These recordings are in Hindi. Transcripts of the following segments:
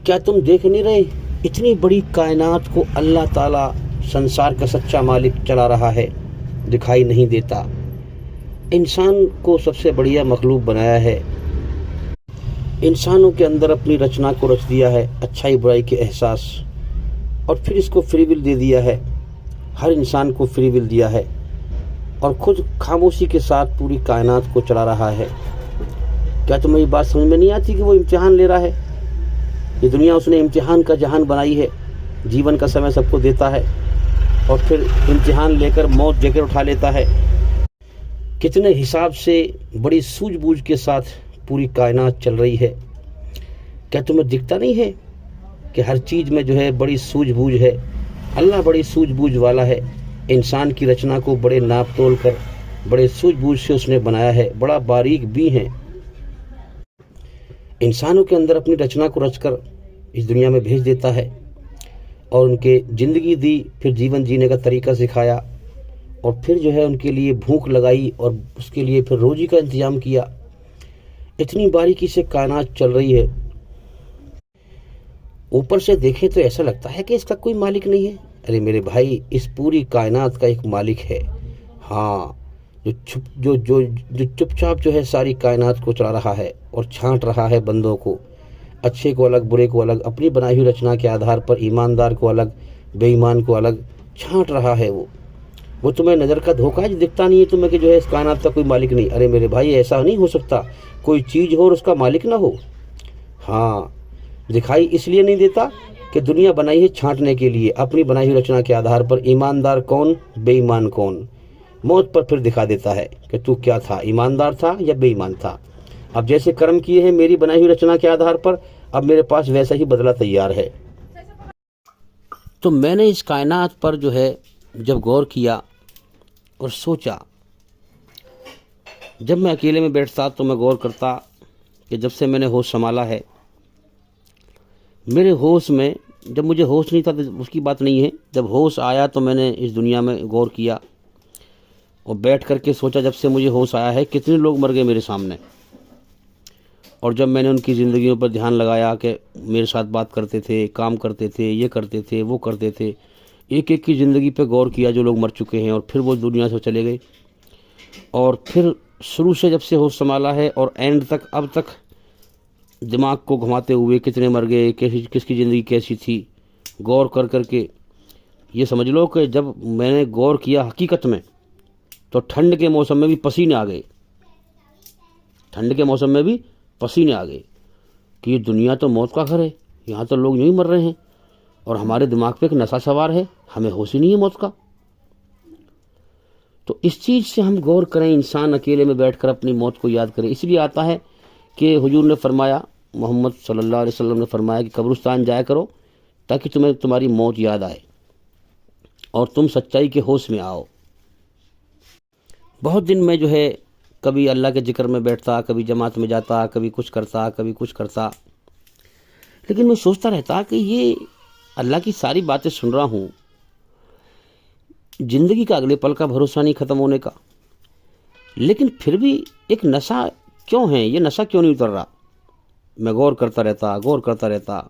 क्या तुम देख नहीं रहे, इतनी बड़ी कायनात को अल्लाह ताला संसार का सच्चा मालिक चला रहा है, दिखाई नहीं देता। इंसान को सबसे बढ़िया मखलूक बनाया है, इंसानों के अंदर अपनी रचना को रच दिया है, अच्छाई बुराई के एहसास, और फिर इसको फ्री विल दे दिया है। हर इंसान को फ्री विल दिया है और खुद खामोशी के साथ पूरी कायनात को चला रहा है। क्या तुम्हें ये बात समझ में नहीं आती कि वो इम्तिहान ले रहा है? ये दुनिया उसने इम्तिहान का जहान बनाई है, जीवन का समय सबको देता है और फिर इम्तिहान लेकर मौत देकर उठा लेता है। कितने हिसाब से बड़ी सूझबूझ के साथ पूरी कायनात चल रही है। क्या तुम्हें दिखता नहीं है कि हर चीज़ में जो है बड़ी सूझबूझ है? अल्लाह बड़ी सूझबूझ वाला है। इंसान की रचना को बड़े नाप तोल कर बड़े सूझबूझ से उसने बनाया है, बड़ा बारीक भी है। इंसानों के अंदर अपनी रचना को रचकर इस दुनिया में भेज देता है और उनके ज़िंदगी दी, फिर जीवन जीने का तरीका सिखाया और फिर जो है उनके लिए भूख लगाई और उसके लिए फिर रोजी का इंतजाम किया। इतनी बारीकी से कायनात चल रही है, ऊपर से देखें तो ऐसा लगता है कि इसका कोई मालिक नहीं है। अरे मेरे भाई, इस पूरी कायनात का एक मालिक है। हाँ, जो चुपचाप जो है सारी कायनात को चला रहा है और छांट रहा है बंदों को, अच्छे को अलग बुरे को अलग, अपनी बनाई हुई रचना के आधार पर ईमानदार को अलग बेईमान को अलग छांट रहा है। वो तुम्हें नज़र का धोखा है, दिखता नहीं है तुम्हें कि जो है इस कायनात का कोई मालिक नहीं। अरे मेरे भाई, ऐसा नहीं हो सकता कोई चीज़ हो और उसका मालिक ना हो। हाँ, दिखाई इसलिए नहीं देता कि दुनिया बनाई है छांटने के लिए, अपनी बनाई हुई रचना के आधार पर ईमानदार कौन बेईमान कौन। मौत पर फिर दिखा देता है कि तू क्या था, ईमानदार था या बेईमान था। अब जैसे कर्म किए हैं मेरी बनाई हुई रचना के आधार पर, अब मेरे पास वैसा ही बदला तैयार है। तो मैंने इस कायनात पर जो है जब गौर किया और सोचा, जब मैं अकेले में बैठता तो मैं गौर करता कि जब से मैंने होश संभाला है, मेरे होश में, जब मुझे होश नहीं था तो उसकी बात नहीं है, जब होश आया तो मैंने इस दुनिया में गौर किया और बैठ करके सोचा, जब से मुझे होश आया है कितने लोग मर गए मेरे सामने। और जब मैंने उनकी ज़िंदगियों पर ध्यान लगाया कि मेरे साथ बात करते थे, काम करते थे, ये करते थे, वो करते थे, एक एक की ज़िंदगी पे गौर किया जो लोग मर चुके हैं और फिर वो दुनिया से चले गए। और फिर शुरू से जब से होश संभाला है और एंड तक, अब तक दिमाग को घुमाते हुए कितने मर गए, किसकी ज़िंदगी कैसी थी, गौर कर करके ये समझ लो कि जब मैंने गौर किया हकीकत में, तो ठंड के मौसम में भी पसीने आ गए। ठंड के मौसम में भी पसीने आ गए कि ये दुनिया तो मौत का घर है, यहाँ तो लोग यूँ ही मर रहे हैं और हमारे दिमाग पे एक नशा सवार है, हमें होश ही नहीं है मौत का। तो इस चीज़ से हम गौर करें, इंसान अकेले में बैठकर अपनी मौत को याद करे। इसलिए आता है कि हुजूर ने फरमाया, मोहम्मद सल्लल्लाहु अलैहि वसल्लम ने फरमाया कि कब्रिस्तान जाया करो ताकि तुम्हें तुम्हारी मौत याद आए और तुम सच्चाई के होश में आओ। बहुत दिन में जो है कभी अल्लाह के जिक्र में बैठता, कभी जमात में जाता, कभी कुछ करता, कभी कुछ करता, लेकिन मैं सोचता रहता कि ये अल्लाह की सारी बातें सुन रहा हूँ, ज़िंदगी का अगले पल का भरोसा नहीं ख़त्म होने का, लेकिन फिर भी एक नशा क्यों है, ये नशा क्यों नहीं उतर रहा। मैं गौर करता रहता,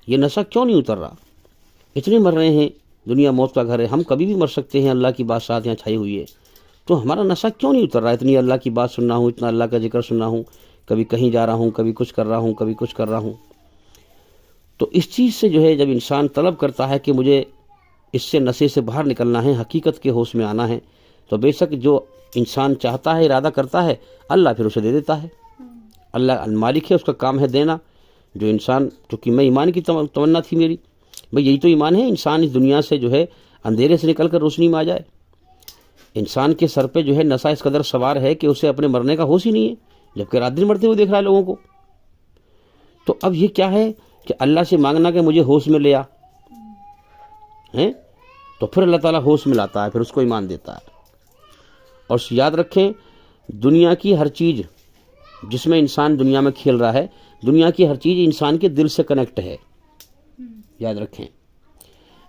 ये नशा क्यों नहीं उतर रहा। इतने मर रहे हैं, दुनिया मौत का घर है, हम कभी भी मर सकते हैं, अल्लाह की बादशाहत यहाँ छाई हुई है, तो हमारा नशा क्यों नहीं उतर रहा। इतनी अल्लाह की बात सुन रहा हूँ, इतना अल्लाह का जिक्र सुन रहा हूँ, कभी कहीं जा रहा हूँ, कभी कुछ कर रहा हूँ, कभी कुछ कर रहा हूँ। तो इस चीज़ से जो है जब इंसान तलब करता है कि मुझे इससे नशे से बाहर निकलना है, हकीकत के होश में आना है, तो बेशक जो इंसान चाहता है, इरादा करता है, अल्लाह फिर उसे दे देता है। अल्लाह मालिक है, उसका काम है देना। जो इंसान, क्योंकि मैं ईमान की तमन्ना थी मेरी, भाई यही तो ईमान है, इंसान इस दुनिया से जो है अंधेरे से निकल कर रोशनी में आ जाए। इंसान के सर पे जो है नशा इस कदर सवार है कि उसे अपने मरने का होश ही नहीं है, जबकि रात दिन मरते हुए देख रहा है लोगों को। तो अब ये क्या है कि अल्लाह से मांगना कि मुझे होश में ले आ, हैं, तो फिर अल्लाह ताला होश में लाता है, फिर उसको ईमान देता है। और याद रखें, दुनिया की हर चीज़ जिसमें इंसान दुनिया में खेल रहा है, दुनिया की हर चीज़ इंसान के दिल से कनेक्ट है, याद रखें।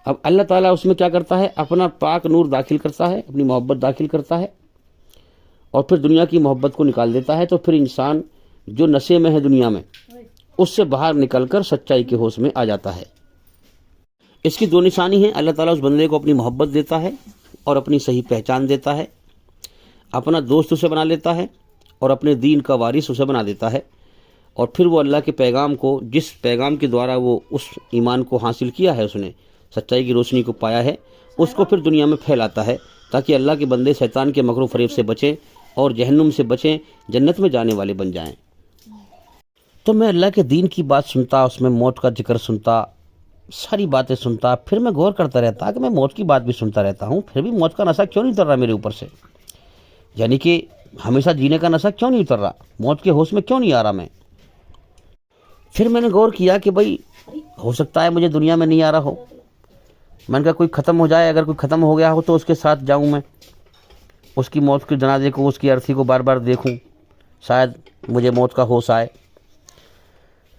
अब अल्लाह ताला उसमें क्या करता है, अपना पाक नूर दाखिल करता है, अपनी मोहब्बत दाखिल करता है और फिर दुनिया की मोहब्बत को निकाल देता है। तो फिर इंसान जो नशे में है दुनिया में, उससे बाहर निकलकर सच्चाई के होश में आ जाता है। इसकी दो निशानी हैं। अल्लाह ताला उस बंदे को अपनी मोहब्बत देता है और अपनी सही पहचान देता है, अपना दोस्त उसे बना लेता है और अपने दीन का वारिस उसे बना देता है। और फिर वो अल्लाह के पैगाम को, जिस पैगाम के द्वारा वो उस ईमान को हासिल किया है, उसने सच्चाई की रोशनी को पाया है, उसको फिर दुनिया में फैलाता है ताकि अल्लाह के बंदे शैतान के मकरू फरेब से बचें और जहन्नुम से बचें, जन्नत में जाने वाले बन जाएं। तो मैं अल्लाह के दीन की बात सुनता, उसमें मौत का जिक्र सुनता, सारी बातें सुनता, फिर मैं गौर करता रहता कि मैं मौत की बात भी सुनता रहता हूँ, फिर भी मौत का नशा क्यों नहीं उतर रहा मेरे ऊपर से, यानी कि हमेशा जीने का नशा क्यों नहीं उतर रहा, मौत के होश में क्यों नहीं आ रहा मैं। फिर मैंने गौर किया कि भाई हो सकता है मुझे दुनिया में नहीं आ रहा हो। मैंने कहा कोई ख़त्म हो जाए, अगर कोई ख़त्म हो गया हो तो उसके साथ जाऊँ मैं, उसकी मौत के जनाजे को, उसकी अर्थी को बार बार देखूँ, शायद मुझे मौत का होश आए।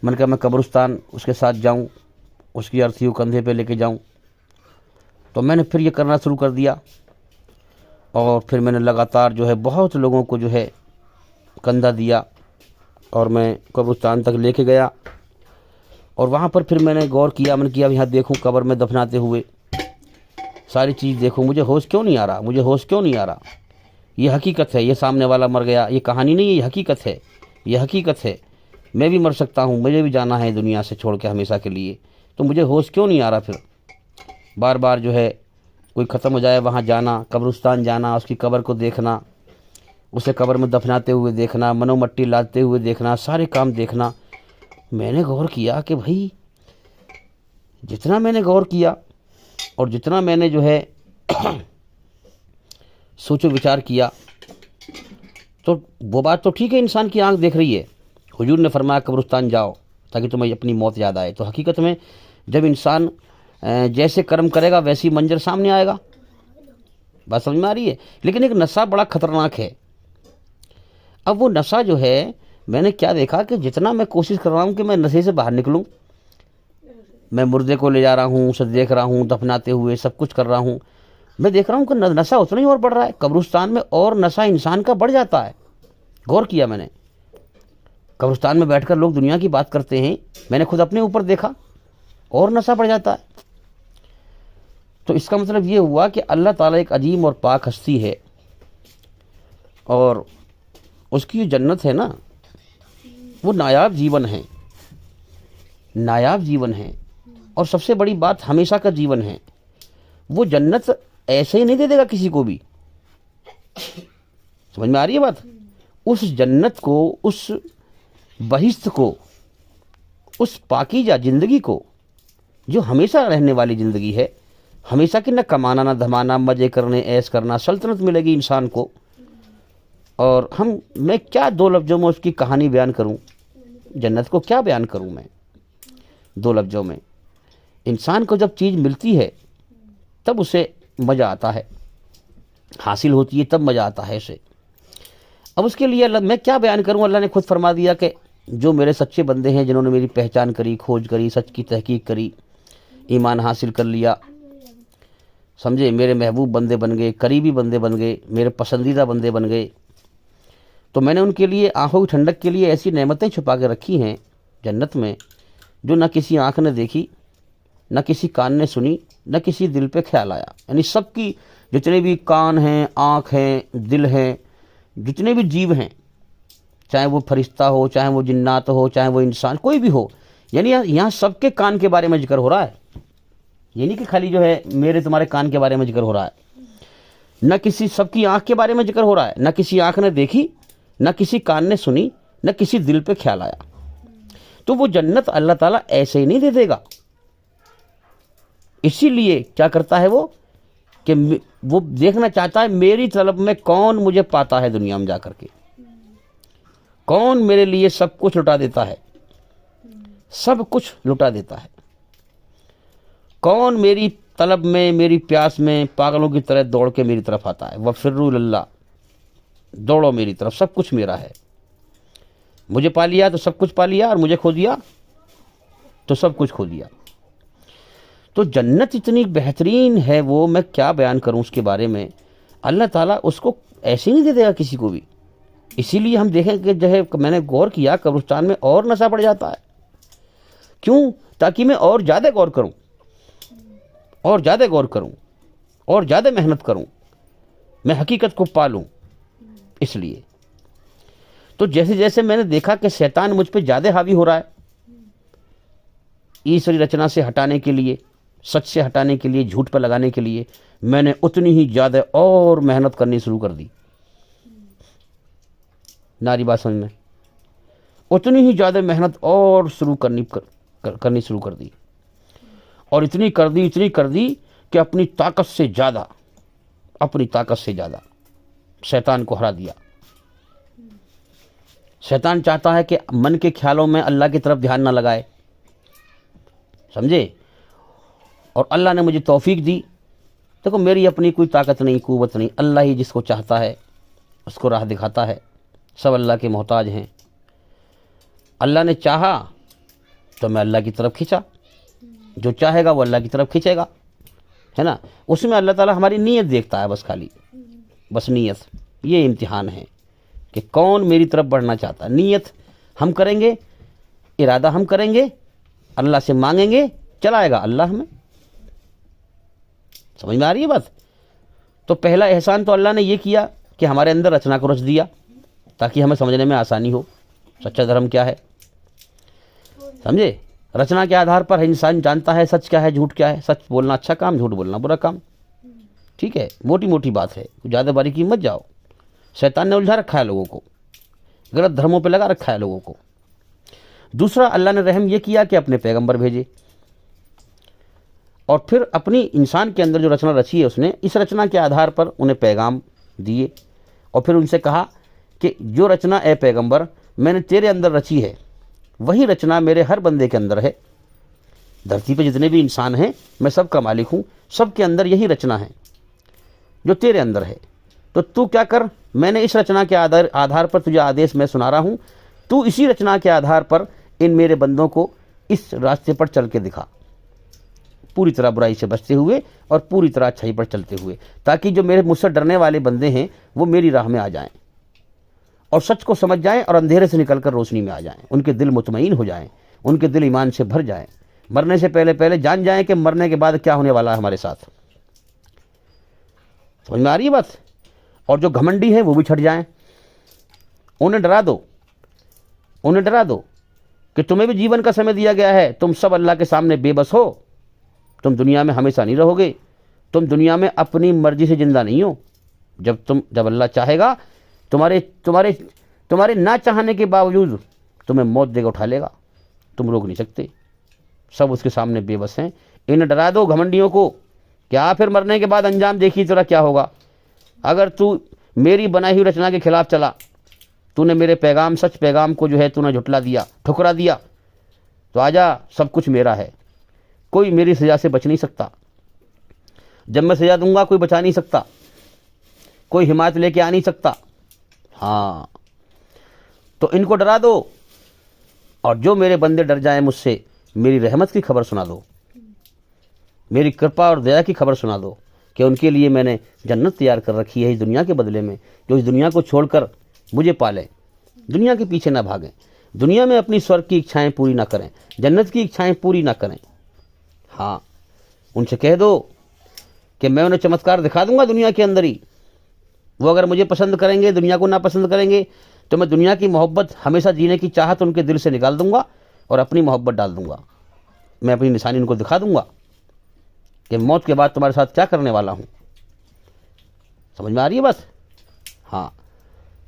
मैंने कहा मैं कब्रिस्तान उसके साथ जाऊँ, उसकी अर्थी को कंधे पे लेके जाऊँ। तो मैंने फिर ये करना शुरू कर दिया और फिर मैंने लगातार जो है बहुत लोगों को जो है कंधा दिया और मैं कब्रिस्तान तक लेके गया। और वहाँ पर फिर मैंने गौर किया, मैंने किया यहाँ देखूँ कब्र में दफनाते हुए सारी चीज़ देखूँ, मुझे होश क्यों नहीं आ रहा, मुझे होश क्यों नहीं आ रहा। ये हकीकत है, ये सामने वाला मर गया, ये कहानी नहीं है, ये हकीकत है, ये हकीकत है। मैं भी मर सकता हूँ, मुझे भी जाना है दुनिया से छोड़ के हमेशा के लिए, तो मुझे होश क्यों नहीं आ रहा। फिर बार बार जो है कोई ख़त्म हो जाए वहाँ जाना, कब्रिस्तान जाना, उसकी कब्र को देखना, उसे कब्र में दफनाते हुए देखना, मनो मट्टी लाते हुए देखना, सारे काम देखना। मैंने गौर किया कि भाई जितना मैंने गौर किया और जितना मैंने जो है सोचो विचार किया, तो वो बात तो ठीक है, इंसान की आंख देख रही है। हुजूर ने फरमाया कब्रिस्तान जाओ ताकि तुम्हें अपनी मौत याद आए। तो हकीकत में जब इंसान जैसे कर्म करेगा वैसी मंजर सामने आएगा। बात समझ में आ रही है। लेकिन एक नशा बड़ा खतरनाक है। अब वो नशा जो है, मैंने क्या देखा कि जितना मैं कोशिश कर रहा हूँ कि मैं नशे से बाहर निकलूँ, मैं मुर्दे को ले जा रहा हूँ, उसे देख रहा हूँ दफनाते हुए, सब कुछ कर रहा हूँ, मैं देख रहा हूँ कि नशा उतना ही और बढ़ रहा है कब्रिस्तान में, और नशा इंसान का बढ़ जाता है। गौर किया मैंने, कब्रिस्तान में बैठकर लोग दुनिया की बात करते हैं, मैंने खुद अपने ऊपर देखा, और नशा बढ़ जाता है। तो इसका मतलब ये हुआ कि अल्लाह ताला एक अजीम और पाक हस्ती है, और उसकी जो जन्नत है ना, वो नायाब जीवन है, नायाब जीवन है, और सबसे बड़ी बात हमेशा का जीवन है। वो जन्नत ऐसे ही नहीं दे देगा किसी को भी। समझ में आ रही है बात। उस जन्नत को, उस बहिश्त को, उस पाकीज़ा ज़िंदगी को जो हमेशा रहने वाली ज़िंदगी है, हमेशा की, न कमाना न धमाना, मज़े करने, ऐश करना, सल्तनत मिलेगी इंसान को। और मैं क्या दो लफ्ज़ों में उसकी कहानी बयान करूं, जन्नत को क्या बयान करूं मैं दो लफ्ज़ों में। इंसान को जब चीज़ मिलती है तब उसे मज़ा आता है, हासिल होती है तब मज़ा आता है उसे। अब उसके लिए मैं क्या बयान करूं, अल्लाह ने खुद फरमा दिया कि जो मेरे सच्चे बंदे हैं, जिन्होंने मेरी पहचान करी, खोज करी, सच की तहकीक करी, ईमान हासिल कर लिया, समझे, मेरे महबूब बंदे बन गए, करीबी बंदे बन गए, मेरे पसंदीदा बंदे बन गए, तो मैंने उनके लिए आंखों की ठंडक के लिए ऐसी नेमतें छुपा के रखी हैं जन्नत में, जो न किसी आंख ने देखी, न किसी कान ने सुनी, न किसी दिल पे ख्याल आया। यानी सबकी जितने भी कान हैं, आँख हैं, दिल हैं, जितने भी जीव हैं, चाहे वो फरिश्ता हो, चाहे वो जिन्नात हो, चाहे वो इंसान, कोई भी हो, यानी यहाँ सबके कान के बारे में जिक्र हो रहा है। ये नहीं कि खाली जो है मेरे तुम्हारे कान के बारे में जिक्र हो रहा है, न किसी, सबकी आँख के बारे में जिक्र हो रहा है, न किसी आँख ने देखी, न किसी कान ने सुनी, न किसी दिल पे ख्याल आया। तो वो जन्नत अल्लाह ताला ऐसे ही नहीं दे देगा। इसीलिए क्या करता है वो, कि वो देखना चाहता है मेरी तलब में कौन मुझे पाता है दुनिया में जाकर के, कौन मेरे लिए सब कुछ लुटा देता है, सब कुछ लुटा देता है, कौन मेरी तलब में, मेरी प्यास में पागलों की तरह दौड़ के मेरी तरफ आता है। वफ़िर्रू इलल्लाह, दौड़ो मेरी तरफ, सब कुछ मेरा है। मुझे पा लिया तो सब कुछ पा लिया, और मुझे खो दिया तो सब कुछ खो दिया। तो जन्नत इतनी बेहतरीन है, वो मैं क्या बयान करूं उसके बारे में। अल्लाह ताला उसको ऐसे नहीं दे देगा किसी को भी। इसीलिए हम देखें कि जो है, मैंने गौर किया, कब्रिस्तान में और नशा बढ़ जाता है, क्यों? ताकि मैं और ज़्यादा गौर करूं, और ज़्यादा गौर करूं, और ज़्यादा मेहनत करूं, मैं हकीकत को पालूं। इसलिए तो जैसे जैसे मैंने देखा कि शैतान मुझ पे ज़्यादा हावी हो रहा है, ईश्वरी रचना से हटाने के लिए, सच से हटाने के लिए, झूठ पर लगाने के लिए, मैंने उतनी ही ज़्यादा और मेहनत करनी शुरू कर दी। नारी बात समझ में? उतनी ही ज़्यादा मेहनत और करनी शुरू कर दी, और इतनी कर दी कि अपनी ताकत से ज़्यादा शैतान को हरा दिया। शैतान चाहता है कि मन के ख्यालों में अल्लाह की तरफ ध्यान ना लगाए, समझे? और अल्लाह ने मुझे तौफीक दी। देखो मेरी अपनी कोई ताकत नहीं, कुव्वत नहीं, अल्लाह ही जिसको चाहता है उसको राह दिखाता है। सब अल्लाह के मोहताज हैं। अल्लाह ने चाहा तो मैं अल्लाह की तरफ खींचा, जो चाहेगा वो अल्लाह की तरफ खींचेगा, है ना? उसमें अल्लाह ताला हमारी नीयत देखता है, बस खाली, बस नीयत। ये इम्तिहान है कि कौन मेरी तरफ बढ़ना चाहता है। नीयत हम करेंगे, इरादा हम करेंगे, अल्लाह से मांगेंगे, चलाएगा अल्लाह हमें। समझ में आ रही है बात? तो पहला एहसान तो अल्लाह ने ये किया कि हमारे अंदर रचना को रच दिया, ताकि हमें समझने में आसानी हो सच्चा धर्म क्या है, समझे? रचना के आधार पर इंसान जानता है सच क्या है, झूठ क्या है। सच बोलना अच्छा काम, झूठ बोलना बुरा काम, ठीक है? मोटी मोटी बात है, ज़्यादा बारीकी मत जाओ। शैतान ने उलझा रखा है लोगों को, गलत धर्मों पे लगा रखा है लोगों को। दूसरा, अल्लाह ने रहम यह किया कि अपने पैगंबर भेजे, और फिर अपनी इंसान के अंदर जो रचना रची है उसने, इस रचना के आधार पर उन्हें पैगाम दिए, और फिर उनसे कहा कि जो रचना ए पैगंबर मैंने तेरे अंदर रची है, वही रचना मेरे हर बंदे के अंदर है। धरती पे जितने भी इंसान हैं, मैं सबका मालिक हूँ, सबके अंदर यही रचना है जो तेरे अंदर है। तो तू क्या कर, मैंने इस रचना के आधार पर तुझे आदेश मैं सुना रहा हूँ, तू इसी रचना के आधार पर इन मेरे बंदों को इस रास्ते पर चल के दिखा, पूरी तरह बुराई से बचते हुए और पूरी तरह अच्छाई पर चलते हुए, ताकि जो मेरे मुझसे डरने वाले बंदे हैं वो मेरी राह में आ जाएं और सच को समझ जाएं और अंधेरे से निकलकर रोशनी में आ जाएं। उनके दिल मुतमईन हो जाएं, उनके दिल ईमान से भर जाएं, मरने से पहले पहले जान जाएं कि मरने के बाद क्या होने वाला है हमारे साथ। समझ में आ रही है बात? और जो घमंडी हैं वो भी छट जाएं। उन्हें डरा दो कि तुम्हें भी जीवन का समय दिया गया है, तुम सब अल्लाह के सामने बेबस हो, तुम दुनिया में हमेशा नहीं रहोगे, तुम दुनिया में अपनी मर्जी से जिंदा नहीं हो। जब अल्लाह चाहेगा तुम्हारे ना चाहने के बावजूद तुम्हें मौत देकर उठा लेगा, तुम रोक नहीं सकते। सब उसके सामने बेबस हैं। इन्हें डरा दो घमंडियों को, क्या फिर मरने के बाद अंजाम देखी तेरा क्या होगा। अगर तू मेरी बनाई हुई रचना के खिलाफ चला, तूने मेरे पैगाम, सच पैगाम को जो है तूने झुटला दिया, ठुकरा दिया, तो आजा, सब कुछ मेरा है, कोई मेरी सज़ा से बच नहीं सकता। जब मैं सज़ा दूंगा कोई बचा नहीं सकता, कोई हिमायत लेके आ नहीं सकता। हाँ, तो इनको डरा दो, और जो मेरे बंदे डर जाएं मुझसे, मेरी रहमत की खबर सुना दो, मेरी कृपा और दया की खबर सुना दो कि उनके लिए मैंने जन्नत तैयार कर रखी है इस दुनिया के बदले में, जो इस दुनिया को छोड़कर मुझे पालें, दुनिया के पीछे ना भागें, दुनिया में अपनी स्वर्ग की इच्छाएं पूरी ना करें, जन्नत की इच्छाएं पूरी ना करें। हाँ, उनसे कह दो कि मैं उन्हें चमत्कार दिखा दूंगा दुनिया के अंदर ही। वो अगर मुझे पसंद करेंगे, दुनिया को ना पसंद करेंगे, तो मैं दुनिया की मोहब्बत, हमेशा जीने की चाहत उनके दिल से निकाल दूंगा और अपनी मोहब्बत डाल दूंगा। मैं अपनी निशानी उनको दिखा दूंगा कि मौत के बाद तुम्हारे साथ क्या करने वाला हूँ। समझ में आ रही है बात? हाँ,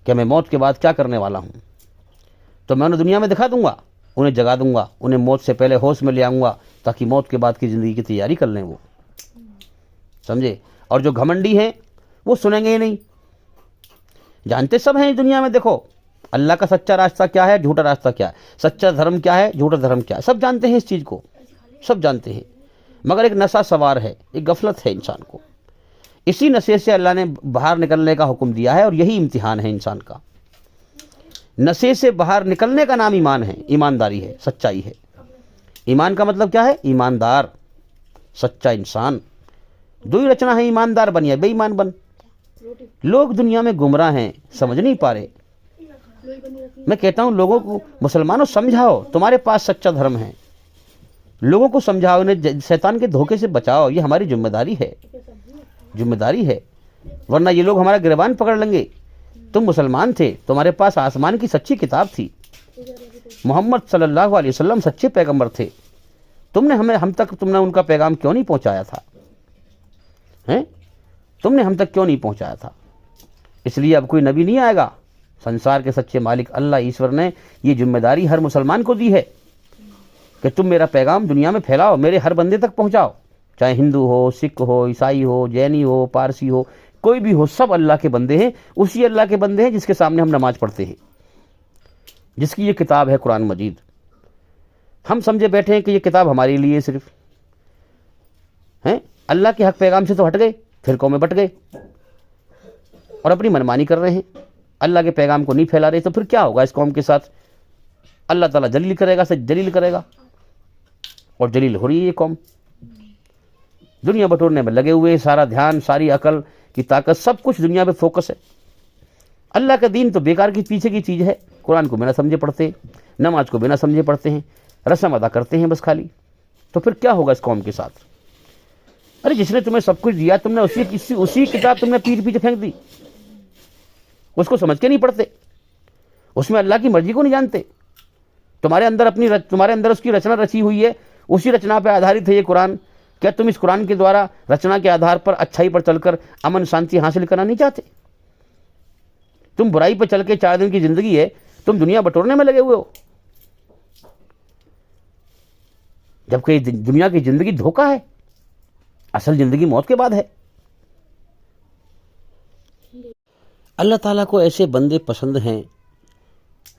कि मैं मौत के बाद क्या करने वाला हूँ, तो मैं उन्हें दुनिया में दिखा दूंगा, उन्हें जगा दूंगा, उन्हें मौत से पहले होश में ले आऊँगा, ताकि मौत के बाद की ज़िंदगी की तैयारी कर लें वो, समझे। और जो घमंडी हैं वो सुनेंगे ही नहीं। जानते सब हैं इस दुनिया में, देखो अल्लाह का सच्चा रास्ता क्या है, झूठा रास्ता क्या है, सच्चा धर्म क्या है, झूठा धर्म क्या है, सब जानते हैं इस चीज़ को, सब जानते हैं। मगर एक नशा सवार है, एक गफलत है इंसान को। इसी नशे से अल्लाह ने बाहर निकलने का हुक्म दिया है, और यही इम्तिहान है इंसान का। नशे से बाहर निकलने का नाम ईमान है, ईमानदारी है, सच्चाई है। ईमान का मतलब क्या है? ईमानदार, सच्चा इंसान। दो ही रचना है, ईमानदार बन या बेईमान बन। लोग दुनिया में गुमराह हैं, समझ नहीं पा रहे। मैं कहता हूं लोगों को, मुसलमानों समझाओ, तुम्हारे पास सच्चा धर्म है, लोगों को समझाओ, इन्हें शैतान के धोखे से बचाओ। ये हमारी जिम्मेदारी है, जिम्मेदारी है, वरना ये लोग हमारा गिरबान पकड़ लेंगे। तुम मुसलमान थे, तुम्हारे पास आसमान की सच्ची किताब थी, मोहम्मद सल्लल्लाहु अलैहि वसल्लम सच्चे पैगंबर थे, तुमने हम तक तुमने उनका पैगाम क्यों नहीं पहुंचाया था? हैं? तुमने हम तक क्यों नहीं पहुंचाया था? इसलिए अब कोई नबी नहीं आएगा। संसार के सच्चे मालिक अल्लाह ईश्वर ने ये जिम्मेदारी हर मुसलमान को दी है कि तुम मेरा पैगाम दुनिया में फैलाओ, मेरे हर बंदे तक पहुंचाओ, चाहे हिंदू हो, सिख हो, ईसाई हो, जैनी हो, पारसी हो, कोई भी हो, सब अल्लाह के बंदे हैं। उसी अल्लाह के बंदे हैं जिसके सामने हम नमाज पढ़ते हैं, जिसकी ये किताब है कुरान मजीद। हम समझे बैठे हैं कि ये किताब हमारे लिए सिर्फ है। अल्लाह के हक पैगाम से तो हट गए, फिरकों में बट गए और अपनी मनमानी कर रहे हैं, अल्लाह के पैगाम को नहीं फैला रहे। तो फिर क्या होगा इस कौम के साथ? अल्लाह ताला जलील करेगा, सच जलील करेगा, और जलील हो रही है ये कौम। दुनिया बटोरने में लगे हुए, सारा ध्यान, सारी अकल की ताकत, सब कुछ दुनिया पे फोकस है। अल्लाह का दीन तो बेकार की पीछे की चीज़ है। कुरान को बिना समझे पढ़ते हैं, नमाज को बिना समझे पढ़ते हैं, रस्म अदा करते हैं बस खाली। तो फिर क्या होगा इस कौम के साथ? अरे जिसने तुम्हें सब कुछ दिया, तुमने उसी किताब तुमने पीठ पीछे फेंक दी, उसको समझ के नहीं पढ़ते, उसमें अल्लाह की मर्जी को नहीं जानते। तुम्हारे अंदर उसकी रचना रची हुई है, उसी रचना पर आधारित है ये कुरान। क्या तुम इस कुरान के द्वारा रचना के आधार पर अच्छाई पर चलकर अमन शांति हासिल करना नहीं चाहते? तुम बुराई पर चल के 4 दिन की जिंदगी है, तुम दुनिया बटोरने में लगे हुए हो, जबकि दुनिया की जिंदगी धोखा है। असल जिंदगी मौत के बाद है। अल्लाह ताला को ऐसे बंदे पसंद हैं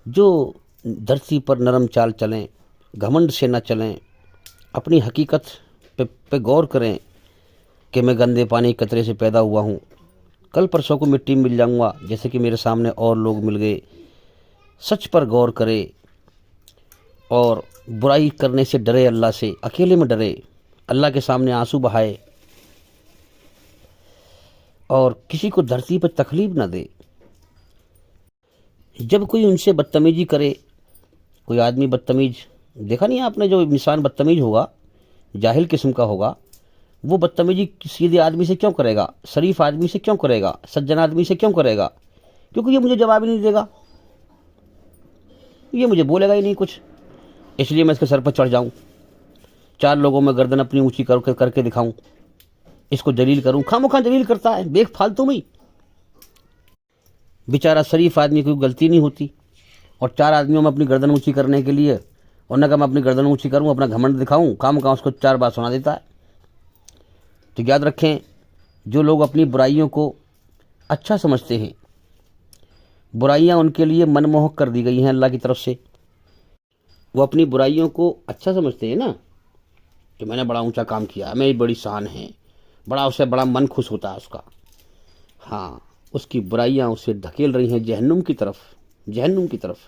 जो धरती पर नरम चाल चलें, घमंड से न चलें, अपनी हकीकत पे गौर करें कि मैं गंदे पानी कतरे से पैदा हुआ हूँ, कल परसों को मिट्टी में मिल जाऊँगा जैसे कि मेरे सामने और लोग मिल गए। सच पर गौर करे और बुराई करने से डरे, अल्लाह से अकेले में डरे, अल्लाह के सामने आंसू बहाए और किसी को धरती पर तकलीफ न दे। जब कोई उनसे बदतमीजी करे, कोई आदमी बदतमीज, देखा नहीं आपने, जो इंसान बदतमीज होगा, जाहिल किस्म का होगा, वो बदतमीजी सीधे आदमी से क्यों करेगा? शरीफ आदमी से क्यों करेगा? सज्जन आदमी से क्यों करेगा? क्योंकि ये मुझे जवाब ही नहीं देगा, ये मुझे बोलेगा ही नहीं कुछ, इसलिए मैं इसके सर पर चढ़ जाऊं, 4 लोगों में गर्दन अपनी ऊंची करके दिखाऊं, इसको जलील करूं। खामोखा जलील करता है बेफालतू में। बेचारा शरीफ आदमी की गलती नहीं होती और 4 आदमियों में अपनी गर्दन ऊंची करने के लिए, और न कि मैं अपनी गर्दन ऊंची करूं, अपना घमंड दिखाऊं, खामोखा उसको 4 बात सुना देता है। तो याद रखें, जो लोग अपनी बुराइयों को अच्छा समझते हैं, बुराइयां उनके लिए मनमोहक कर दी गई हैं अल्लाह की तरफ से। वो अपनी बुराइयों को अच्छा समझते हैं ना, कि मैंने बड़ा ऊंचा काम किया, मेरी बड़ी शान है, बड़ा, उससे बड़ा मन खुश होता है उसका। हाँ, उसकी बुराइयां उसे धकेल रही हैं जहन्नुम की तरफ, जहन्नुम की तरफ।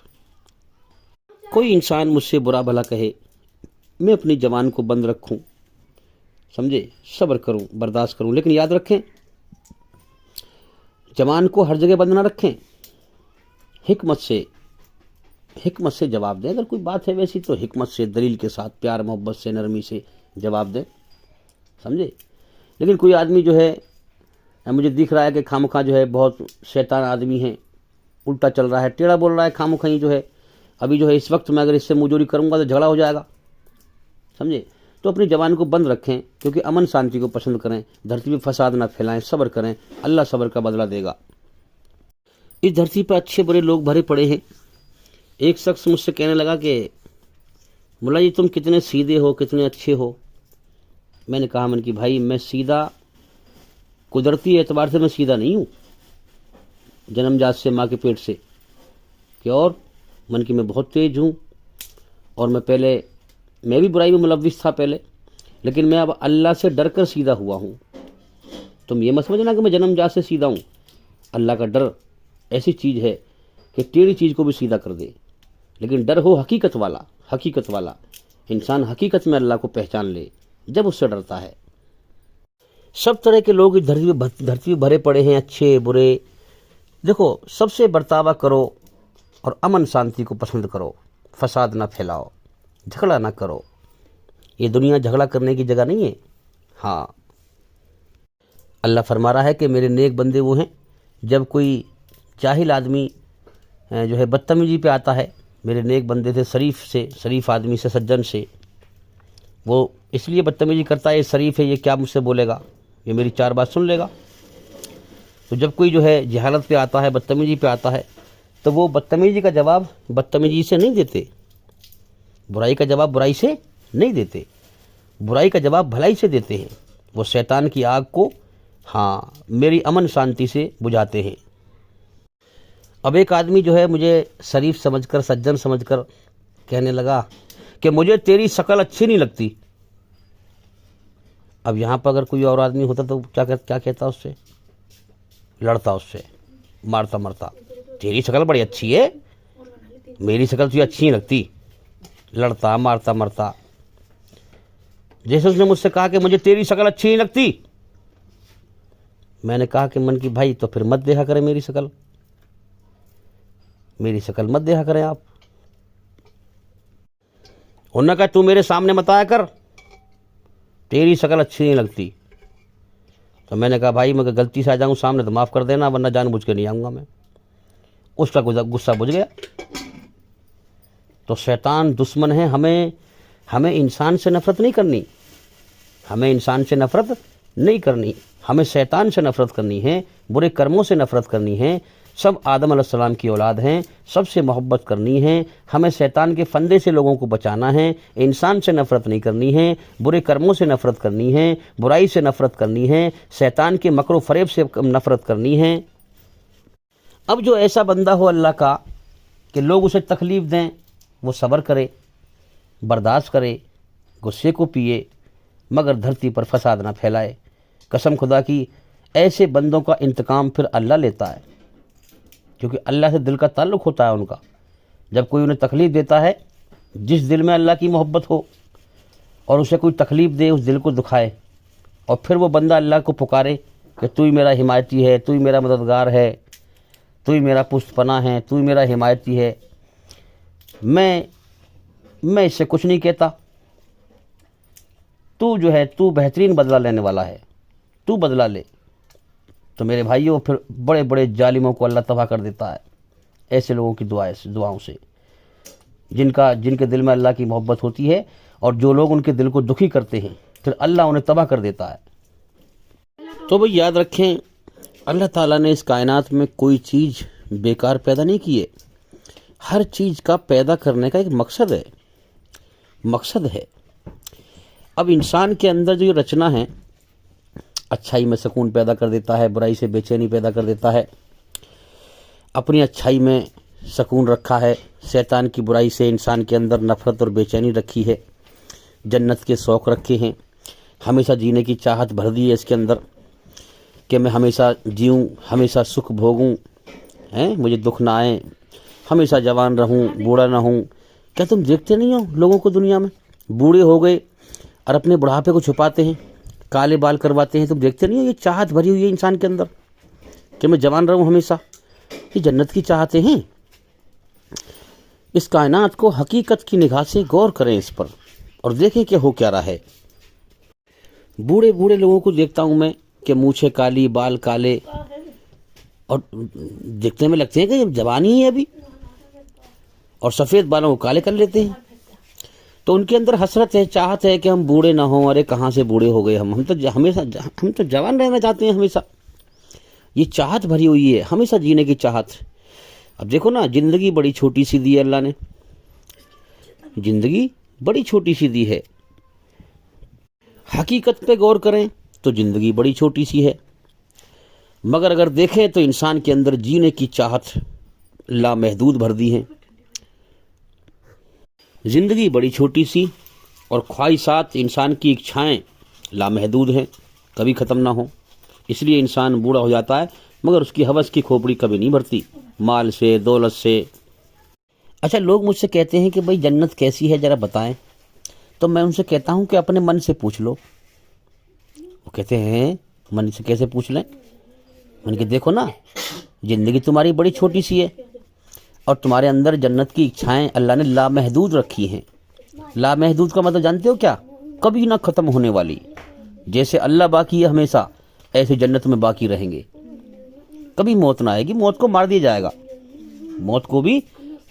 कोई इंसान मुझसे बुरा भला कहे, मैं अपनी ज़बान को बंद रखूं, समझे, सब्र करूं, बर्दाश्त करूं, लेकिन याद रखें, ज़बान को हर जगह बंद ना रखें, हिकमत से जवाब दें। अगर कोई बात है वैसी तो हिकमत से, दलील के साथ, प्यार मोहब्बत से, नरमी से जवाब दें, समझे। लेकिन कोई आदमी जो है, मुझे दिख रहा है कि खामखा जो है बहुत शैतान आदमी है, उल्टा चल रहा है, टेढ़ा बोल रहा है, खामखा ही जो है, अभी जो है इस वक्त मैं अगर इससे मुंहजोरी करूंगा तो झगड़ा हो जाएगा, समझे। तो अपनी ज़बान को बंद रखें, क्योंकि अमन शांति को पसंद करें, धरती पे फसाद ना फैलाएं, सब्र करें, अल्लाह सब्र का बदला देगा। इस धरती पर अच्छे बुरे लोग भरे पड़े हैं। एक शख्स मुझसे कहने लगा कि मुल्ला जी तुम कितने सीधे हो, कितने अच्छे हो। मैंने कहा, मन की भाई, मैं सीधा कुदरती एतबार से मैं सीधा नहीं हूँ, जन्मजात से माँ के पेट से, कि और मन की मैं बहुत तेज हूँ, और मैं भी बुराई में मुलव्विस था पहले, लेकिन मैं अब अल्लाह से डर कर सीधा हुआ हूँ। तुम ये मत समझना कि मैं जन्मजात से सीधा हूँ। अल्लाह का डर ऐसी चीज़ है कि टेढ़ी चीज़ को भी सीधा कर दे, लेकिन डर हो हकीकत वाला। इंसान हकीकत में अल्लाह को पहचान ले जब उससे डरता है। सब तरह के लोग इस धरती पे भरे पड़े हैं, अच्छे बुरे। देखो, सबसे बर्तावा करो और अमन शांति को पसंद करो, फसाद ना फैलाओ, झगड़ा ना करो, ये दुनिया झगड़ा करने की जगह नहीं है। हाँ, अल्लाह फरमा रहा है कि मेरे नेक बंदे वो हैं, जब कोई जाहिल आदमी जो है बदतमीजी पे आता है, मेरे नेक बंदे थे शरीफ आदमी से, सज्जन से, वो इसलिए बदतमीजी करता है, ये शरीफ है, ये क्या मुझसे बोलेगा, ये मेरी 4 बात सुन लेगा। तो जब कोई जो है जहालत पे आता है, बदतमीजी पे आता है, तो वो बदतमीजी का जवाब बदतमीजी से नहीं देते, बुराई का जवाब बुराई से नहीं देते, बुराई का जवाब भलाई से देते हैं। वो शैतान की आग को हाँ मेरी अमन शांति से बुझाते हैं। अब एक आदमी जो है मुझे शरीफ समझकर, सज्जन समझकर कहने लगा कि मुझे तेरी शक्ल अच्छी नहीं लगती। अब यहाँ पर अगर कोई और आदमी होता तो क्या कहता उससे, लड़ता उससे, मारता मरता, तेरी शक्ल बड़ी अच्छी है, मेरी शक्ल तुझे अच्छी नहीं लगती, लड़ता मारता मरता। जैसे उसने मुझसे कहा कि मुझे तेरी शक्ल अच्छी नहीं लगती, मैंने कहा कि मन की भाई तो फिर मत देखा करें मेरी शक्ल मत देखा करें आप। उन्होंने कहा तू मेरे सामने मत आया कर, तेरी शक्ल अच्छी नहीं लगती। तो मैंने कहा भाई मैं गलती से आ जाऊँ सामने तो माफ़ कर देना, वरना जानबूझ के नहीं आऊँगा मैं। उसका गुस्सा बुझ गया। तो शैतान दुश्मन है। हमें इंसान से नफरत नहीं करनी, हमें शैतान से नफरत करनी है, बुरे कर्मों से नफरत करनी है। सब आदम अलैहिस्सलाम की औलाद हैं, सबसे मोहब्बत करनी है। हमें शैतान के फंदे से लोगों को बचाना है, इंसान से नफरत नहीं करनी है, बुरे कर्मों से नफरत करनी है, बुराई से नफरत करनी है, शैतान के मकरो फरेब से नफरत करनी है। अब जो ऐसा बंदा हो अल्लाह का कि लोग उसे तकलीफ़ दें, वो सब्र करे, बर्दाश्त करे, गुस्से को पिए, मगर धरती पर फसाद ना फैलाए। कसम खुदा की, ऐसे बंदों का इंतकाम फिर अल्लाह लेता है, क्योंकि अल्लाह से दिल का ताल्लुक़ होता है उनका। जब कोई उन्हें तकलीफ़ देता है, जिस दिल में अल्लाह की मोहब्बत हो और उसे कोई तकलीफ़ दे, उस दिल को दुखाए, और फिर वो बंदा अल्लाह को पुकारे कि तू ही मेरा हिमायती है, तू ही मेरा मददगार है, तू ही मेरा पुष्टपना है, तू ही मेरा हिमायती है, मैं इससे कुछ नहीं कहता, तू जो है तू बेहतरीन बदला लेने वाला है, तू बदला ले। तो मेरे भाइयों, फिर बड़े बड़े जालिमों को अल्लाह तबाह कर देता है ऐसे लोगों की दुआओं से, जिनके दिल में अल्लाह की मोहब्बत होती है, और जो लोग उनके दिल को दुखी करते हैं, फिर अल्लाह उन्हें तबाह कर देता है। तो भाई याद रखें, अल्लाह ताला ने इस कायनात में कोई चीज़ बेकार पैदा नहीं की है। हर चीज़ का पैदा करने का एक मकसद है। अब इंसान के अंदर जो ये रचना है, अच्छाई में सुकून पैदा कर देता है, बुराई से बेचैनी पैदा कर देता है। अपनी अच्छाई में सुकून रखा है, शैतान की बुराई से इंसान के अंदर नफ़रत और बेचैनी रखी है। जन्नत के शौक़ रखे हैं, हमेशा जीने की चाहत भर दी है इसके अंदर कि मैं हमेशा जीऊँ, हमेशा सुख भोगूँ, मुझे दुख ना आए, हमेशा जवान रहूँ, बूढ़ा ना हूँ। क्या तुम देखते नहीं हो लोगों को दुनिया में, बूढ़े हो गए और अपने बुढ़ापे को छुपाते हैं, काले बाल करवाते हैं। तुम देखते नहीं हो, ये चाहत भरी हुई है इंसान के अंदर कि मैं जवान रहूं हमेशा। ये जन्नत की चाहते हैं। इस कायनात को हकीकत की निगाह से गौर करें इस पर, और देखें कि हो क्या रहा है। बूढ़े बूढ़े लोगों को देखता हूं मैं कि मूछें काली, बाल काले, और देखने में लगते हैं कि जवान ही है अभी, और सफ़ेद बालों को काले कर लेते हैं। तो उनके अंदर हसरत है, चाहत है कि हम बूढ़े ना हों। अरे कहाँ से बूढ़े हो गए हम तो जवान रहना चाहते हैं हमेशा। ये चाहत भरी हुई है, हमेशा जीने की चाहत। अब देखो ना, ज़िंदगी बड़ी छोटी सी दी है अल्लाह ने, ज़िंदगी बड़ी छोटी सी दी है। हकीकत पे गौर करें तो ज़िंदगी बड़ी छोटी सी है, मगर अगर देखें तो इंसान के अंदर जीने की चाहत लामहदूद भर दी है। ज़िंदगी बड़ी छोटी सी, और ख्वाहिशात, इंसान की इच्छाएं लामहदूद हैं, कभी ख़त्म ना हो। इसलिए इंसान बूढ़ा हो जाता है, मगर उसकी हवस की खोपड़ी कभी नहीं भरती, माल से, दौलत से। अच्छा, लोग मुझसे कहते हैं कि भाई जन्नत कैसी है ज़रा बताएं। तो मैं उनसे कहता हूं कि अपने मन से पूछ लो। वो कहते हैं मन से कैसे पूछ लें? मैंने कहा देखो ना, ज़िंदगी तुम्हारी बड़ी छोटी सी है, और तुम्हारे अंदर जन्नत की इच्छाएं अल्लाह ने लामहदूद रखी हैं। लामहदूद का मतलब जानते हो क्या? कभी ना ख़त्म होने वाली। जैसे अल्लाह बाकी है हमेशा, ऐसे जन्नत में बाकी रहेंगे, कभी मौत ना आएगी। मौत को मार दिया जाएगा, मौत को भी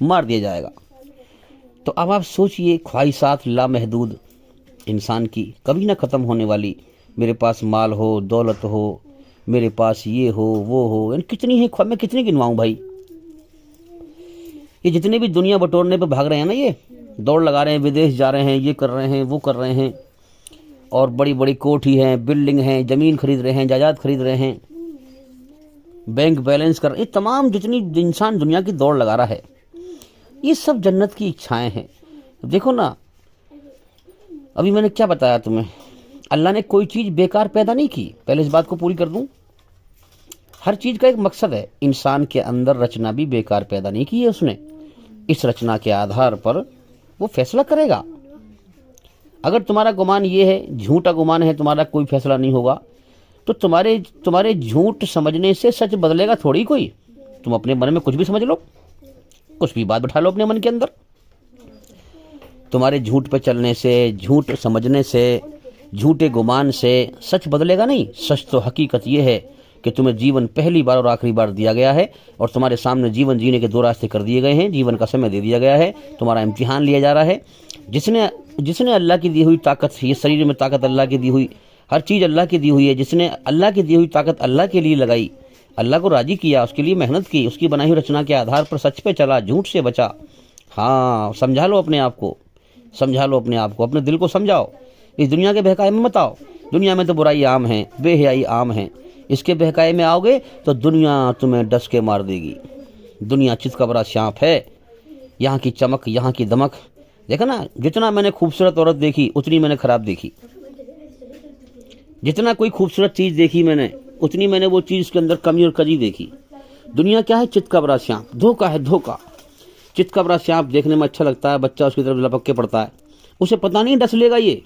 मार दिया जाएगा। तो अब आप सोचिए, ख्वाहिशात लामहदूद इंसान की, कभी ना ख़त्म होने वाली। मेरे पास माल हो, दौलत हो, मेरे पास ये हो, वो हो, कितनी है, मैं कितनी गिनवाऊं भाई। ये जितने भी दुनिया बटोरने पे भाग रहे हैं ना, ये दौड़ लगा रहे हैं, विदेश जा रहे हैं, ये कर रहे हैं, वो कर रहे हैं, और बड़ी बड़ी कोठी हैं, बिल्डिंग हैं, ज़मीन खरीद रहे हैं, जायदाद खरीद रहे हैं, बैंक बैलेंस कर, ये तमाम जितनी इंसान दुनिया की दौड़ लगा रहा है, ये सब जन्नत की इच्छाएं हैं। देखो ना, अभी मैंने क्या बताया तुम्हें, अल्लाह ने कोई चीज़ बेकार पैदा नहीं की। पहले इस बात को पूरी कर दूं, हर चीज़ का एक मकसद है। इंसान के अंदर रचना भी बेकार पैदा नहीं की है उसने। इस रचना के आधार पर वो फैसला करेगा। अगर तुम्हारा गुमान ये है, झूठा गुमान है, तुम्हारा कोई फैसला नहीं होगा, तो तुम्हारे झूठ समझने से सच बदलेगा थोड़ी कोई। तुम अपने मन में कुछ भी समझ लो, कुछ भी बात बिठा लो अपने मन के अंदर, तुम्हारे झूठ पे चलने से, झूठ समझने से, झूठे गुमान से सच बदलेगा नहीं। सच तो हकीकत ये है कि तुम्हें जीवन पहली बार और आखिरी बार दिया गया है, और तुम्हारे सामने जीवन जीने के दो रास्ते कर दिए गए हैं, जीवन का समय दे दिया गया है, तुम्हारा इम्तिहान लिया जा रहा है। जिसने अल्लाह की दी हुई ताकत, ये शरीर में ताकत अल्लाह की दी हुई, हर चीज़ अल्लाह की दी हुई है, जिसने अल्लाह की दी हुई ताकत अल्लाह के लिए लगाई, अल्लाह को राज़ी किया, उसके लिए मेहनत की, उसकी बनाई हुई रचना के आधार पर सच पे चला, झूठ से बचा। हाँ, समझा लो अपने आप को, समझा लो अपने आप को, अपने दिल को समझाओ। इस दुनिया के बहकाए में मत आओ। दुनिया में तो बुराई आम है, बेहयाई आम है। इसके बहकाए में आओगे तो दुनिया तुम्हें डस के मार देगी। दुनिया चितकबरा सांप है, यहाँ की चमक, यहाँ की दमक। देखा ना, जितना मैंने खूबसूरत औरत देखी उतनी मैंने खराब देखी, जितना कोई खूबसूरत चीज़ देखी मैंने, उतनी मैंने वो चीज़ के अंदर कमी और कजी देखी। दुनिया क्या है? चितकबरा सांप, धोखा है, धोखा। चितकबरा सांप देखने में अच्छा लगता है, बच्चा उसकी तरफ लपक के पड़ता है, उसे पता नहीं डस लेगा, ये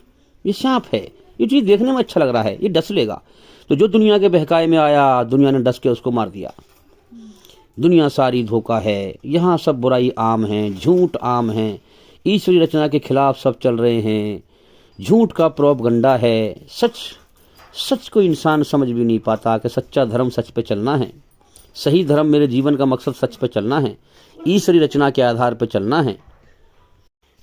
सांप है, ये चीज़ देखने में अच्छा लग रहा है, ये डस लेगा। तो जो दुनिया के बहकाए में आया, दुनिया ने डस के उसको मार दिया। दुनिया सारी धोखा है, यहाँ सब बुराई आम है, झूठ आम है, ईश्वरी रचना के खिलाफ सब चल रहे हैं, झूठ का प्रोपगंडा है। सच को इंसान समझ भी नहीं पाता कि सच्चा धर्म सच पे चलना है, सही धर्म, मेरे जीवन का मकसद सच पे चलना है, ईश्वरी रचना के आधार पर चलना है।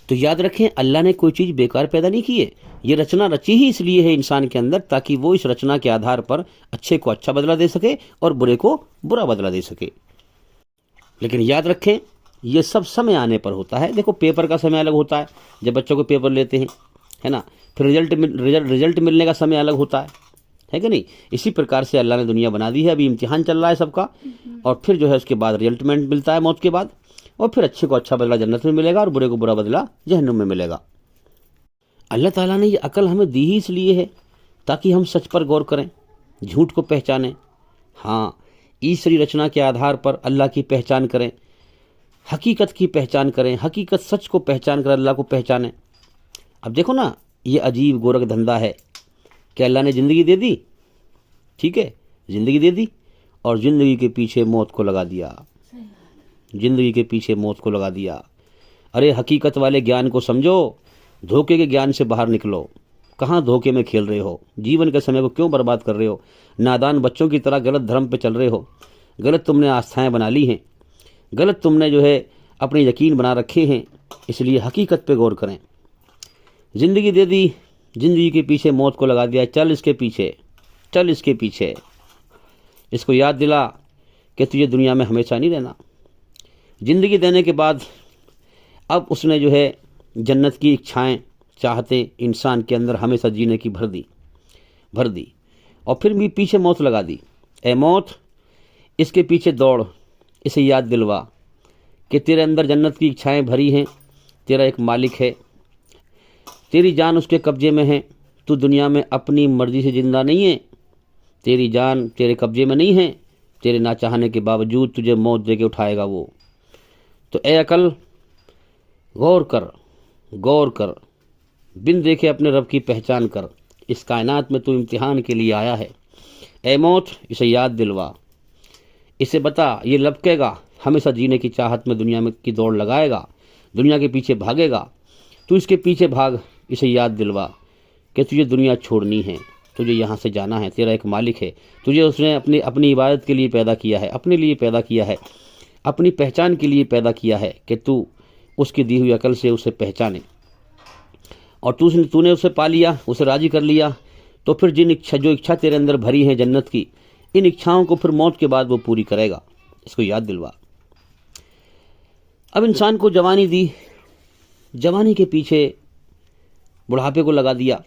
तो याद रखें, अल्लाह ने कोई चीज़ बेकार पैदा नहीं की है। ये रचना रची ही इसलिए है इंसान के अंदर, ताकि वो इस रचना के आधार पर अच्छे को अच्छा बदला दे सके और बुरे को बुरा बदला दे सके। लेकिन याद रखें, ये सब समय आने पर होता है। देखो, पेपर का समय अलग होता है, जब बच्चों को पेपर लेते हैं, है ना, फिर रिजल्ट मिलने का समय अलग होता है कि नहीं। इसी प्रकार से अल्लाह ने दुनिया बना दी है। अभी इम्तिहान चल रहा है सबका, और फिर जो है उसके बाद रिजल्ट मिलता है मौत के बाद, और फिर अच्छे को अच्छा बदला जन्नत में मिलेगा और बुरे को बुरा बदला जहन्नुम में मिलेगा। अल्लाह ताला ने ये अकल हमें दी ही इसलिए है ताकि हम सच पर गौर करें, झूठ को पहचानें। हाँ, ईश्वरी रचना के आधार पर अल्लाह की पहचान करें, हकीकत की पहचान करें, हकीकत सच को पहचान कर अल्लाह को पहचानें। अब देखो ना, ये अजीब गोरख धंधा है कि अल्लाह ने ज़िंदगी दे दी, ठीक है, ज़िंदगी दे दी, और ज़िंदगी के पीछे मौत को लगा दिया, ज़िंदगी के पीछे मौत को लगा दिया। अरे हकीकत वाले ज्ञान को समझो, धोखे के ज्ञान से बाहर निकलो। कहाँ धोखे में खेल रहे हो? जीवन के समय को क्यों बर्बाद कर रहे हो? नादान बच्चों की तरह गलत धर्म पे चल रहे हो, गलत तुमने आस्थाएं बना ली हैं, गलत तुमने जो है अपने यकीन बना रखे हैं। इसलिए हकीकत पे गौर करें। ज़िंदगी दे दी, ज़िंदगी के पीछे मौत को लगा दिया, चल इसके पीछे, चल इसके पीछे। इसको याद दिला कि तुझे दुनिया में हमेशा नहीं रहना। ज़िंदगी देने के बाद अब उसने जो है जन्नत की इच्छाएं, चाहते इंसान के अंदर हमेशा जीने की भर दी, और फिर भी पीछे मौत लगा दी। ए मौत, इसके पीछे दौड़, इसे याद दिलवा कि तेरे अंदर जन्नत की इच्छाएं भरी हैं, तेरा एक मालिक है, तेरी जान उसके कब्जे में है, तू दुनिया में अपनी मर्जी से जिंदा नहीं है, तेरी जान तेरे कब्जे में नहीं है, तेरे ना चाहने के बावजूद तुझे मौत दे के उठाएगा वो। तो ए अकल, गौर कर, बिन देखे अपने रब की पहचान कर। इस कायनात में तू इम्तिहान के लिए आया है। ए मौत, इसे याद दिलवा, इसे बता, ये लपकेगा, हमेशा जीने की चाहत में दुनिया में की दौड़ लगाएगा, दुनिया के पीछे भागेगा। तू इसके पीछे भाग, इसे याद दिलवा कि तुझे दुनिया छोड़नी है, तुझे यहाँ से जाना है, तेरा एक मालिक है, तुझे उसने अपनी अपनी इबादत के लिए पैदा किया है, अपने लिए पैदा किया है, अपनी पहचान के लिए पैदा किया है कि तू उसकी दी हुई अकल से उसे पहचाने। और तूने उसे पा लिया, उसे राज़ी कर लिया, तो फिर जो इच्छा तेरे अंदर भरी है जन्नत की, इन इच्छाओं को फिर मौत के बाद वो पूरी करेगा। इसको याद दिलवा। अब इंसान को जवानी दी, जवानी के पीछे बुढ़ापे को लगा दिया।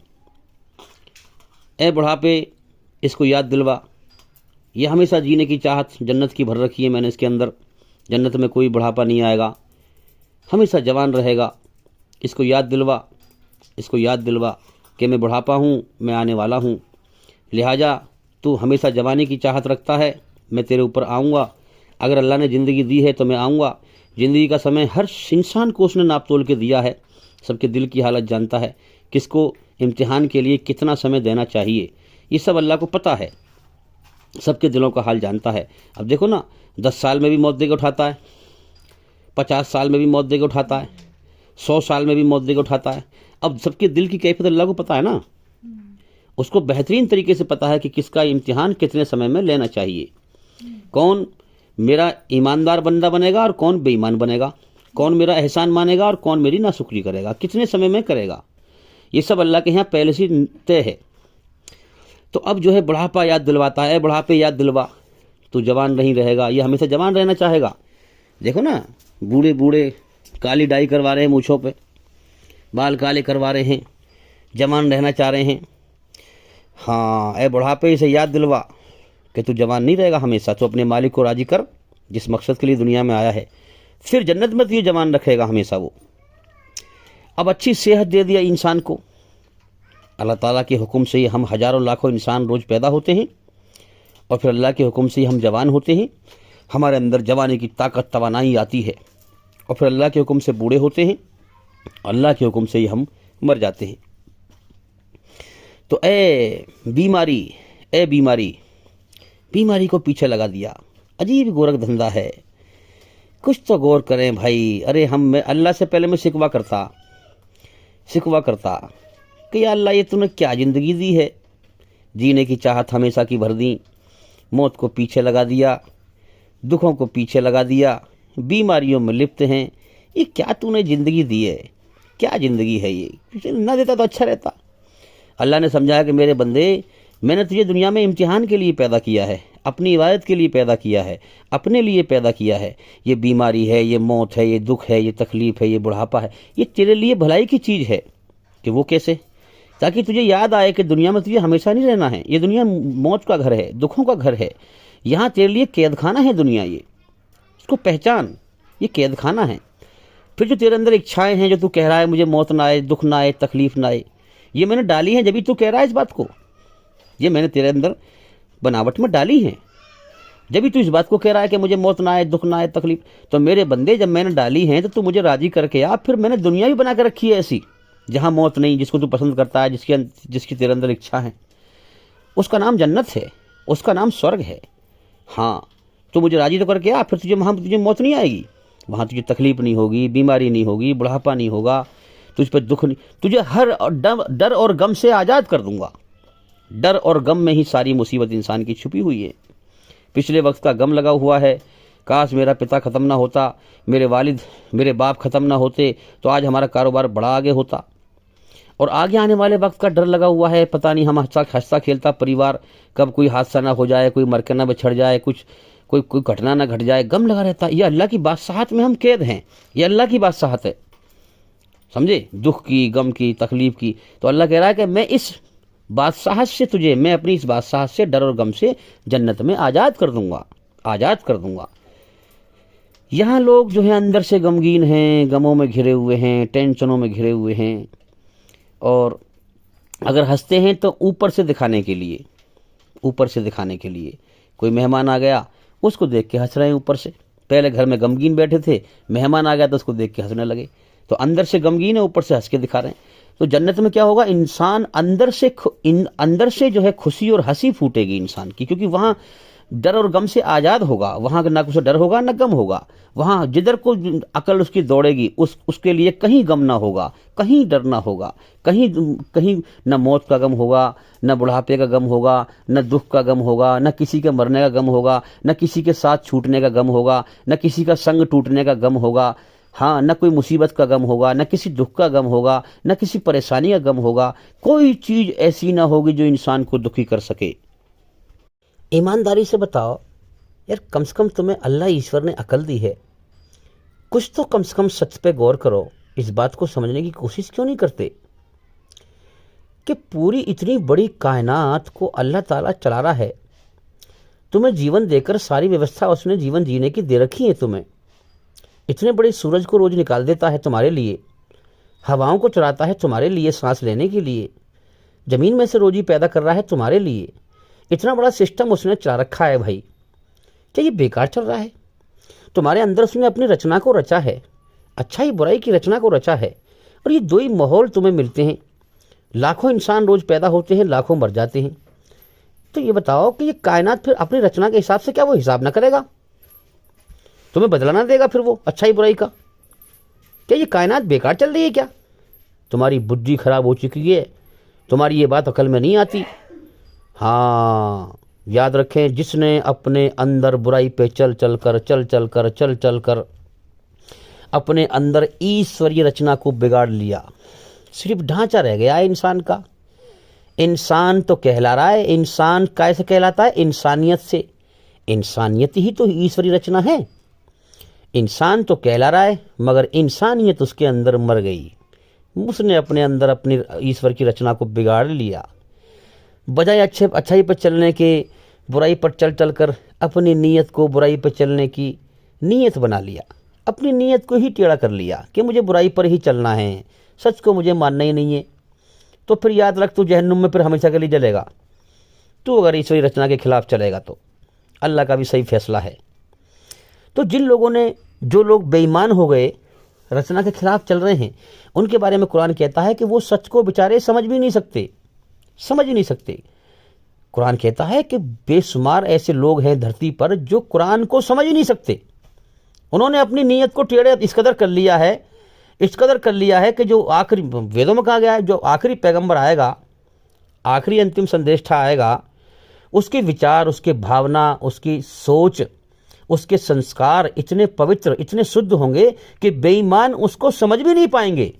ए बुढ़ापे, इसको याद दिलवा, ये हमेशा जीने की चाहत जन्नत की भर रखी है मैंने इसके अंदर। जन्नत में कोई बुढ़ापा नहीं आएगा, हमेशा जवान रहेगा। इसको याद दिलवा, इसको याद दिलवा कि मैं बुढ़ापा हूँ, मैं आने वाला हूँ, लिहाजा तू हमेशा जवानी की चाहत रखता है, मैं तेरे ऊपर आऊँगा। अगर अल्लाह ने ज़िंदगी दी है तो मैं आऊँगा। ज़िंदगी का समय हर इंसान को उसने नाप तोल के दिया है, सबके दिल की हालत जानता है, किसको इम्तिहान के लिए कितना समय देना चाहिए, ये सब अल्लाह को पता है, सबके दिलों का हाल जानता है। अब देखो ना, 10 साल में भी मौत दे के उठाता है, 50 साल में भी मौत दे के उठाता है, 100 साल में भी मौत दे के उठाता है। अब सबके दिल की कैफियत अल्लाह को पता है ना, उसको बेहतरीन तरीके से पता है कि किसका इम्तिहान कितने समय में लेना चाहिए, कौन मेरा ईमानदार बंदा बनेगा और कौन बेईमान बनेगा, कौन मेरा एहसान मानेगा और कौन मेरी नाशुक्री करेगा, कितने समय में करेगा, ये सब अल्लाह के यहाँ पहले से तय है। तो अब जो है बुढ़ापा याद दिलवाता है, बुढ़ापे याद दिलवा, तू जवान नहीं रहेगा, ये हमेशा जवान रहना चाहेगा। देखो ना, बूढ़े बूढ़े काली डाई करवा रहे हैं मूँछों पे, बाल काले करवा रहे हैं, जवान रहना चाह रहे हैं। हाँ, ए बुढ़ापे इसे याद दिलवा कि तू जवान नहीं रहेगा हमेशा, तो अपने मालिक को राज़ी कर जिस मकसद के लिए दुनिया में आया है, फिर जन्नत में तुझे जवान रखेगा हमेशा वो। अब अच्छी सेहत दे दिया इंसान को अल्लाह ताला के हुक्म से ही, हम हज़ारों लाखों इंसान रोज़ पैदा होते हैं और फिर अल्लाह के हुक्म से ही हम जवान होते हैं, हमारे अंदर जवानी की ताकत तवानाई आती है, और फिर अल्लाह के हुक्म से बूढ़े होते हैं, अल्लाह के हुक्म से ही हम मर जाते हैं। तो ए बीमारी, बीमारी को पीछे लगा दिया। अजीब गोरख धंधा है, कुछ तो गौर करें भाई। अरे मैं अल्लाह से पहले मैं शिकवा करता कि या अल्लाह, ये तूने क्या ज़िंदगी दी है, जीने की चाहत हमेशा की भर दी, मौत को पीछे लगा दिया, दुखों को पीछे लगा दिया, बीमारियों में लिप्त हैं, ये क्या तूने ज़िंदगी दी है, क्या ज़िंदगी है ये, ना देता तो अच्छा रहता। अल्लाह ने समझाया कि मेरे बंदे, मैंने तुझे दुनिया में इम्तिहान के लिए पैदा किया है, अपनी इबादत के लिए पैदा किया है, अपने लिए पैदा किया है। ये बीमारी है, ये मौत है, ये दुख है, ये तकलीफ़ है, ये बुढ़ापा है, ये तेरे लिए भलाई की चीज़ है। कि वो कैसे? ताकि तुझे याद आए कि दुनिया में तुझे हमेशा नहीं रहना है, ये दुनिया मौत का घर है, दुखों का घर है, यहाँ तेरे लिए कैद खाना है दुनिया, ये इसको पहचान, ये कैद खाना है। फिर जो तेरे अंदर इच्छाएं हैं, जो तू कह रहा है मुझे मौत ना आए, दुख ना आए, तकलीफ़ ना आए, ये मैंने डाली है, जब भी तू कह रहा है इस बात को, ये मैंने तेरे अंदर बनावट में डाली है। जब भी तू इस बात को कह रहा है कि मुझे मौत ना आए, दुख ना आए, तकलीफ, तो मेरे बंदे जब मैंने डाली है तो तू मुझे राज़ी करके आ। फिर मैंने दुनिया भी बना कर रखी है ऐसी, जहाँ मौत नहीं, जिसको तू पसंद करता है, जिसकी तेरे अंदर इच्छा है, उसका नाम जन्नत है, उसका नाम स्वर्ग है। हाँ, तो मुझे राज़ी तो करके आ, फिर तुझे मौत नहीं आएगी, वहाँ तुझे तकलीफ नहीं होगी, बीमारी नहीं होगी, बुढ़ापा नहीं होगा, तुझ पर दुख नहीं, तुझे हर डर और गम से आज़ाद कर दूंगा। डर और गम में ही सारी मुसीबत इंसान की छुपी हुई है। पिछले वक्त का गम लगा हुआ है, काश मेरा पिता ख़त्म ना होता, मेरे वालिद मेरे बाप ख़त्म ना होते, तो आज हमारा कारोबार बड़ा आगे होता। और आगे आने वाले वक्त का डर लगा हुआ है, पता नहीं हम हंसता खेलता परिवार कब कोई हादसा ना हो जाए, कोई मरके ना बिछड़ जाए, कोई घटना ना घट जाए, गम लगा रहता है। ये अल्लाह की बादशाहत में हम कैद हैं, ये अल्लाह की बादशाहत है, समझे, दुख की, गम की, तकलीफ़ की। तो अल्लाह कह रहा है कि मैं इस बादशाहत से मैं अपनी इस बादशाहत से, डर और गम से जन्नत में आज़ाद कर दूंगा। यहाँ लोग जो है अंदर से गमगीन हैं, गमों में घिरे हुए हैं, टेंशनों में घिरे हुए हैं, और अगर हंसते हैं तो ऊपर से दिखाने के लिए। कोई मेहमान आ गया, उसको देख के हंस रहे हैं ऊपर से। पहले घर में गमगीन बैठे थे, मेहमान आ गया तो उसको देख के हंसने लगे, तो अंदर से गमगीन है, ऊपर से हंस के दिखा रहे हैं। तो जन्नत में क्या होगा, इंसान अंदर से जो है खुशी और हंसी फूटेगी इंसान की, क्योंकि वहाँ डर और गम से आज़ाद होगा, वहाँ ना कुछ डर होगा ना गम होगा। वहाँ जिधर को अकल उसकी दौड़ेगी उसके लिए कहीं गम ना होगा, कहीं डर ना होगा, कहीं कहीं न मौत का गम होगा, न बुढ़ापे का गम होगा, न दुख का गम होगा, न किसी के मरने का गम होगा, न किसी के साथ छूटने का गम होगा, न किसी का संग टूटने का गम होगा। हाँ, न कोई मुसीबत का गम होगा, न किसी दुख का गम होगा, न किसी परेशानी का गम होगा। कोई चीज़ ऐसी ना होगी जो इंसान को दुखी कर सके। ईमानदारी से बताओ यार, कम से कम तुम्हें अल्लाह ईश्वर ने अकल दी है, कुछ तो कम से कम सच पे गौर करो। इस बात को समझने की कोशिश क्यों नहीं करते कि पूरी इतनी बड़ी कायनात को अल्लाह ताला चला रहा है। तुम्हें जीवन देकर सारी व्यवस्था उसने जीवन जीने की दे रखी है। तुम्हें इतने बड़े सूरज को रोज निकाल देता है तुम्हारे लिए, हवाओं को चलाता है तुम्हारे लिए सांस लेने के लिए, ज़मीन में से रोजी पैदा कर रहा है तुम्हारे लिए। इतना बड़ा सिस्टम उसने चला रखा है भाई, क्या ये बेकार चल रहा है? तुम्हारे अंदर उसने अपनी रचना को रचा है, अच्छाई बुराई की रचना को रचा है, और ये दो ही माहौल तुम्हें मिलते हैं। लाखों इंसान रोज पैदा होते हैं, लाखों मर जाते हैं। तो ये बताओ कि ये कायनात फिर अपनी रचना के हिसाब से क्या वो हिसाब ना करेगा? तुम्हें बदला ना देगा फिर वो अच्छाई बुराई का? क्या ये कायनात बेकार चल रही है क्या? तुम्हारी बुद्धि खराब हो चुकी है, तुम्हारी ये बात अकल में नहीं आती। हाँ, याद रखें, जिसने अपने अंदर बुराई पे चल चल कर अपने अंदर ईश्वरीय रचना को बिगाड़ लिया, सिर्फ ढांचा रह गया है इंसान का। इंसान तो कहला रहा है, इंसान कैसे कहलाता है? इंसानियत से। इंसानियत ही तो ईश्वरीय रचना है। इंसान तो कहला रहा है मगर इंसानियत उसके अंदर मर गई। उसने अपने अंदर अपनी ईश्वर की रचना को बिगाड़ लिया। बजाय अच्छाई पर चलने के बुराई पर चल कर अपनी नीयत को बुराई पर चलने की नीयत बना लिया। अपनी नीयत को ही टेढ़ा कर लिया कि मुझे बुराई पर ही चलना है, सच को मुझे मानना ही नहीं है। तो फिर याद रख, तू जहन्नुम में फिर हमेशा के लिए जलेगा। तू अगर ईश्वरी रचना के खिलाफ चलेगा तो अल्लाह का भी सही फैसला है। तो जो लोग बेईमान हो गए, रचना के खिलाफ चल रहे हैं, उनके बारे में कुरान कहता है कि वो सच को बेचारे समझ ही नहीं सकते। कुरान कहता है कि बेशुमार ऐसे लोग हैं धरती पर जो कुरान को समझ ही नहीं सकते। उन्होंने अपनी नीयत को टेढ़े इस कदर कर लिया है कि जो आखिरी वेदों में कहा गया है, जो आखिरी पैगंबर आएगा, आखिरी अंतिम संदेष्टा आएगा, उसके विचार, उसके भावना, उसकी सोच, उसके संस्कार इतने पवित्र, इतने शुद्ध होंगे कि बेईमान उसको समझ भी नहीं पाएंगे।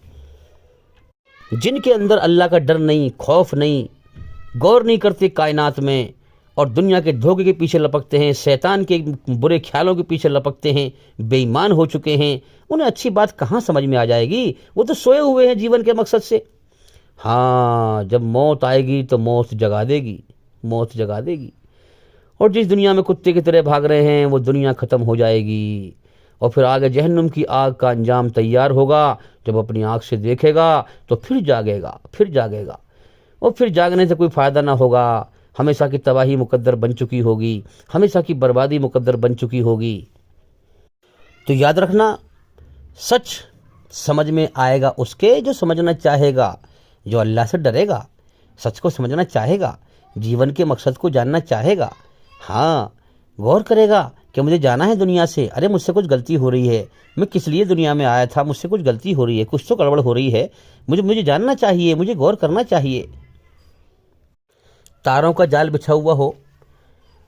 जिनके अंदर अल्लाह का डर नहीं, खौफ नहीं, गौर नहीं करते कायनात में, और दुनिया के धोखे के पीछे लपकते हैं, शैतान के बुरे ख्यालों के पीछे लपकते हैं, बेईमान हो चुके हैं, उन्हें अच्छी बात कहाँ समझ में आ जाएगी? वो तो सोए हुए हैं जीवन के मकसद से। हाँ, जब मौत आएगी तो मौत जगा देगी। और जिस दुनिया में कुत्ते की तरह भाग रहे हैं वो दुनिया ख़त्म हो जाएगी, और फिर आगे जहन्नुम की आग का अंजाम तैयार होगा। जब अपनी आँख से देखेगा तो फिर जागेगा, और फिर जागने से कोई फ़ायदा ना होगा। हमेशा की तबाही मुकद्दर बन चुकी होगी, हमेशा की बर्बादी मुकद्दर बन चुकी होगी। तो याद रखना, सच समझ में आएगा उसके जो समझना चाहेगा, जो अल्लाह से डरेगा, सच को समझना चाहेगा, जीवन के मकसद को जानना चाहेगा। हाँ, गौर करेगा कि मुझे जाना है दुनिया से, अरे मुझसे कुछ गलती हो रही है, मैं किस लिए दुनिया में आया था, मुझसे कुछ गलती हो रही है, कुछ तो गड़बड़ हो रही है, मुझे जानना चाहिए, मुझे गौर करना चाहिए। तारों का जाल बिछा हुआ हो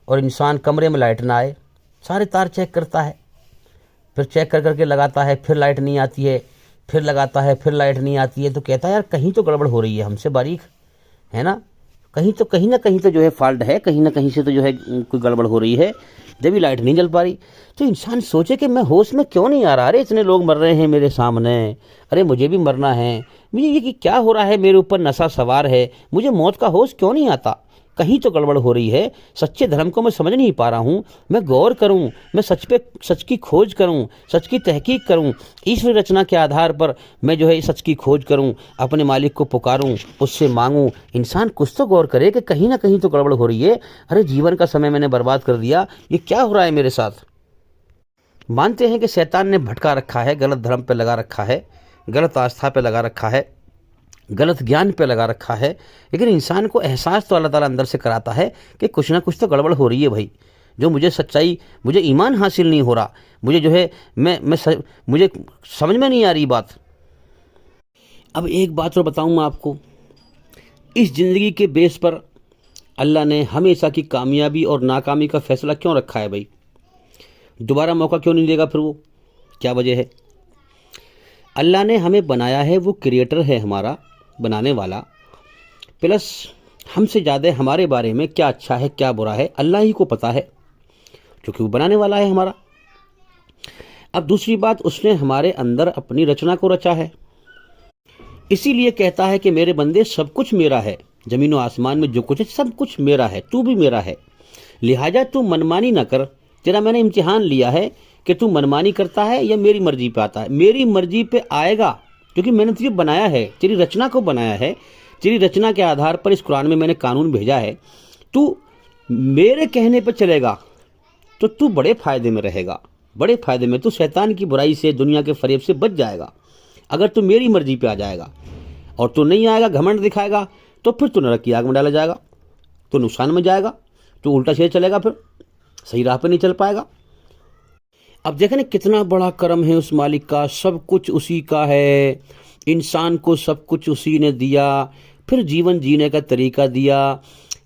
और इंसान कमरे में लाइट ना आए, सारे तार चेक करता है, फिर चेक करके लगाता है, फिर लाइट नहीं आती है, फिर लगाता है, फिर लाइट नहीं आती है, तो कहता है यार कहीं तो गड़बड़ हो रही है, हमसे बारीक है ना, कहीं ना कहीं तो जो है फॉल्ट है, कहीं ना कहीं से तो जो है कोई गड़बड़ हो रही है, जब भी लाइट नहीं जल पा रही। तो इंसान सोचे कि मैं होश में क्यों नहीं आ रहा, अरे इतने लोग मर रहे हैं मेरे सामने, अरे मुझे भी मरना है, मुझे ये कि क्या हो रहा है, मेरे ऊपर नशा सवार है, मुझे मौत का होश क्यों नहीं आता, कहीं तो गड़बड़ हो रही है, सच्चे धर्म को मैं समझ नहीं पा रहा हूँ, मैं गौर करूँ, मैं सच की खोज करूँ, सच की तहकीक करूँ, ईश्वरी रचना के आधार पर मैं जो है सच की खोज करूँ, अपने मालिक को पुकारूँ, उससे मांगूँ। इंसान कुछ तो गौर करे कि कहीं ना कहीं तो गड़बड़ हो रही है, अरे जीवन का समय मैंने बर्बाद कर दिया, ये क्या हो रहा है मेरे साथ। मानते हैं कि शैतान ने भटका रखा है, गलत धर्म पर लगा रखा है, गलत आस्था पर लगा रखा है, गलत ज्ञान पे लगा रखा है, लेकिन इंसान को एहसास तो अल्लाह ताला अंदर से कराता है कि कुछ ना कुछ तो गड़बड़ हो रही है भाई, जो मुझे सच्चाई, मुझे ईमान हासिल नहीं हो रहा, मुझे जो है मुझे समझ में नहीं आ रही बात। अब एक बात और बताऊं मैं आपको, इस ज़िंदगी के बेस पर अल्लाह ने हमेशा की कामयाबी और नाकामी का फैसला क्यों रखा है भाई? दोबारा मौका क्यों नहीं देगा फिर वो? क्या वजह है? अल्लाह ने हमें बनाया है, वो क्रिएटर है हमारा, बनाने वाला, प्लस हमसे ज़्यादा हमारे बारे में क्या अच्छा है क्या बुरा है अल्लाह ही को पता है, क्योंकि वो बनाने वाला है हमारा। अब दूसरी बात, उसने हमारे अंदर अपनी रचना को रचा है, इसीलिए कहता है कि मेरे बंदे सब कुछ मेरा है, ज़मीन और आसमान में जो कुछ है सब कुछ मेरा है, तू भी मेरा है, लिहाजा तू मनमानी ना कर। तेरा मैंने इम्तिहान लिया है कि तू मनमानी करता है या मेरी मर्जी पे आता है। मेरी मर्जी पे आएगा क्योंकि मैंने तुझे बनाया है, तेरी रचना को बनाया है, तेरी रचना के आधार पर इस कुरान में मैंने कानून भेजा है। तू मेरे कहने पर चलेगा तो तू बड़े फ़ायदे में रहेगा, बड़े फ़ायदे में। तू शैतान की बुराई से, दुनिया के फरेब से बच जाएगा अगर तू मेरी मर्जी पे आ जाएगा। और तू नहीं आएगा, घमंड दिखाएगा, तो फिर तू नरक की आग में डाला जाएगा, तो नुकसान में जाएगा, तो उल्टा सीधा चलेगा, फिर सही राह पे नहीं चल पाएगा। अब देखें ना कितना बड़ा करम है उस मालिक का, सब कुछ उसी का है, इंसान को सब कुछ उसी ने दिया, फिर जीवन जीने का तरीका दिया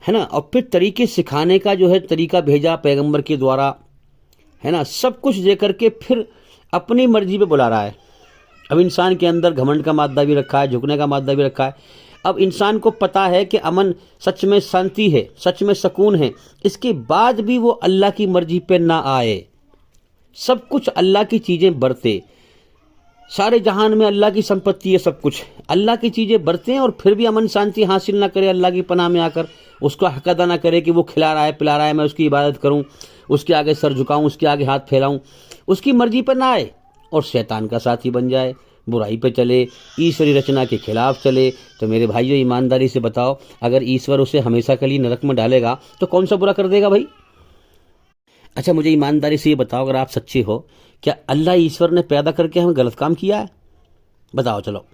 है ना, और फिर तरीके सिखाने का जो है तरीका भेजा पैगंबर के द्वारा, है ना, सब कुछ दे करके फिर अपनी मर्जी पे बुला रहा है। अब इंसान के अंदर घमंड का मादा भी रखा है, झुकने का मादा भी रखा है। अब इंसान को पता है कि अमन सच में शांति है, सच में सुकून है, इसके बाद भी वो अल्लाह की मर्जी पे ना आए, सब कुछ अल्लाह की चीज़ें बरते, सारे जहान में अल्लाह की संपत्ति है, सब कुछ अल्लाह की चीज़ें बरतें, और फिर भी अमन शांति हासिल ना करे अल्लाह की पनाह में आकर, उसका हक अदा ना करे कि वो खिला रहा है पिला रहा है, मैं उसकी इबादत करूं, उसके आगे सर झुकाऊं, उसके आगे हाथ फैलाऊं, उसकी मर्जी पर ना आए और शैतान का साथी बन जाए, बुराई पे चले, ईश्वरी रचना के खिलाफ चले। तो मेरे भाइयों, ईमानदारी से बताओ, अगर ईश्वर उसे हमेशा के लिए नरक में डालेगा तो कौन सा बुरा कर देगा भाई? अच्छा, मुझे ईमानदारी से ये बताओ, अगर आप सच्चे हो, क्या अल्लाह ईश्वर ने पैदा करके हमें गलत काम किया है? बताओ। चलो,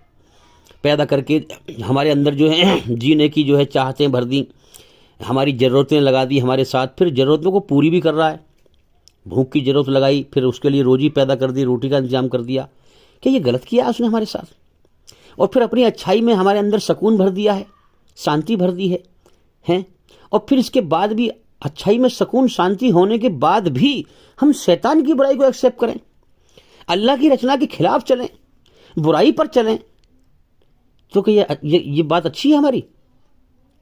पैदा करके हमारे अंदर जो है जीने की जो है चाहतें भर दी, हमारी ज़रूरतें लगा दी हमारे साथ, फिर ज़रूरतों को पूरी भी कर रहा है, भूख की ज़रूरत लगाई, फिर उसके लिए रोजी पैदा कर दी, रोटी का इंतजाम कर दिया। क्या ये गलत किया उसने हमारे साथ? और फिर अपनी अच्छाई में हमारे अंदर सुकून भर दिया है, शांति भर दी है, हैं? और फिर इसके बाद भी अच्छाई में सुकून शांति होने के बाद भी हम शैतान की बुराई को एक्सेप्ट करें, अल्लाह की रचना के खिलाफ चलें, बुराई पर चलें, तो कि ये बात अच्छी है हमारी?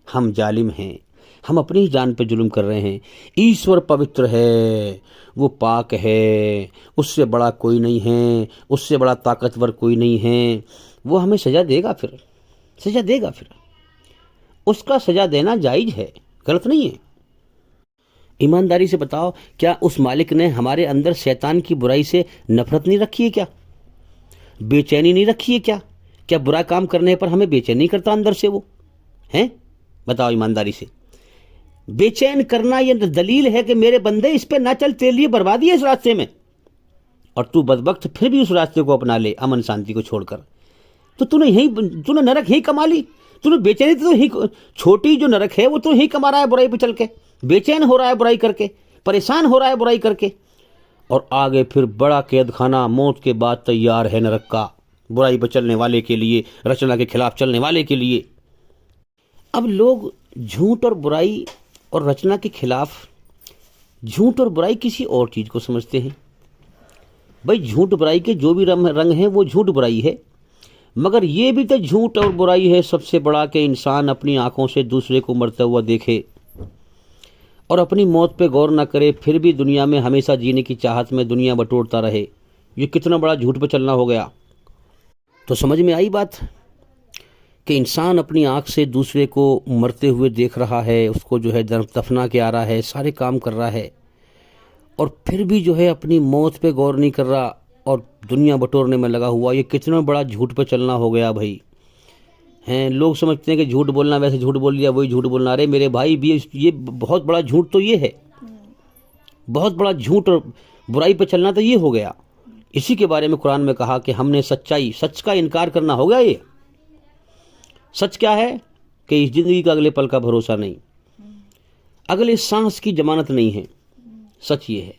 हम जालिम हैं, हम अपनी ही जान पे जुल्म कर रहे हैं। ईश्वर पवित्र है, वो पाक है, उससे बड़ा कोई नहीं है, उससे बड़ा ताकतवर कोई नहीं है। वो हमें सज़ा देगा, फिर सज़ा देगा, फिर उसका सज़ा देना जायज़ है, गलत नहीं है। ईमानदारी से बताओ, क्या उस मालिक ने हमारे अंदर शैतान की बुराई से नफरत नहीं रखी है? क्या बेचैनी नहीं रखी है? क्या बुरा काम करने पर हमें बेचैन नहीं करता अंदर से वो? हैं? बताओ ईमानदारी से। बेचैन करना ये दलील है कि मेरे बंदे इस पे ना चल, तेरे लिए बर्बादी है इस रास्ते में, और तू बदबख्त फिर भी उस रास्ते को अपना ले अमन शांति को छोड़कर, तो तूने नरक ही कमा ली। तूने बेचैनी तो ही, छोटी जो नरक है वो तो ही कमा रहा है बुराई पे चल के, बेचैन हो रहा है बुराई करके, परेशान हो रहा है बुराई करके, और आगे फिर बड़ा कैद खाना मौत के बाद तैयार है नरक का, बुराई पर चलने वाले के लिए, रचना के खिलाफ चलने वाले के लिए। अब लोग झूठ और बुराई और रचना के खिलाफ, झूठ और बुराई किसी और चीज़ को समझते हैं। भाई झूठ बुराई के जो भी रंग हैं वो झूठ बुराई है, मगर ये भी तो झूठ और बुराई है सबसे बड़ा कि इंसान अपनी आंखों से दूसरे को मरता हुआ देखे और अपनी मौत पे गौर ना करे, फिर भी दुनिया में हमेशा जीने की चाहत में दुनिया बटोरता रहे। ये कितना बड़ा झूठ पे चलना हो गया। तो समझ में आई बात कि इंसान अपनी आंख से दूसरे को मरते हुए देख रहा है, उसको जो है दफना के आ रहा है, सारे काम कर रहा है, और फिर भी जो है अपनी मौत पे गौर नहीं कर रहा और दुनिया बटोरने में लगा हुआ। ये कितना बड़ा झूठ पे चलना हो गया भाई। हैं, लोग समझते हैं कि झूठ बोलना, वैसे झूठ बोल लिया वही झूठ बोलना। अरे मेरे भाई भी ये बहुत बड़ा झूठ तो ये है, बहुत बड़ा झूठ और बुराई पे चलना तो ये हो गया। इसी के बारे में कुरान में कहा कि हमने सच्चाई, सच का इनकार करना हो गया। ये सच क्या है कि इस जिंदगी का अगले पल का भरोसा नहीं, अगले सांस की जमानत नहीं है, सच ये है।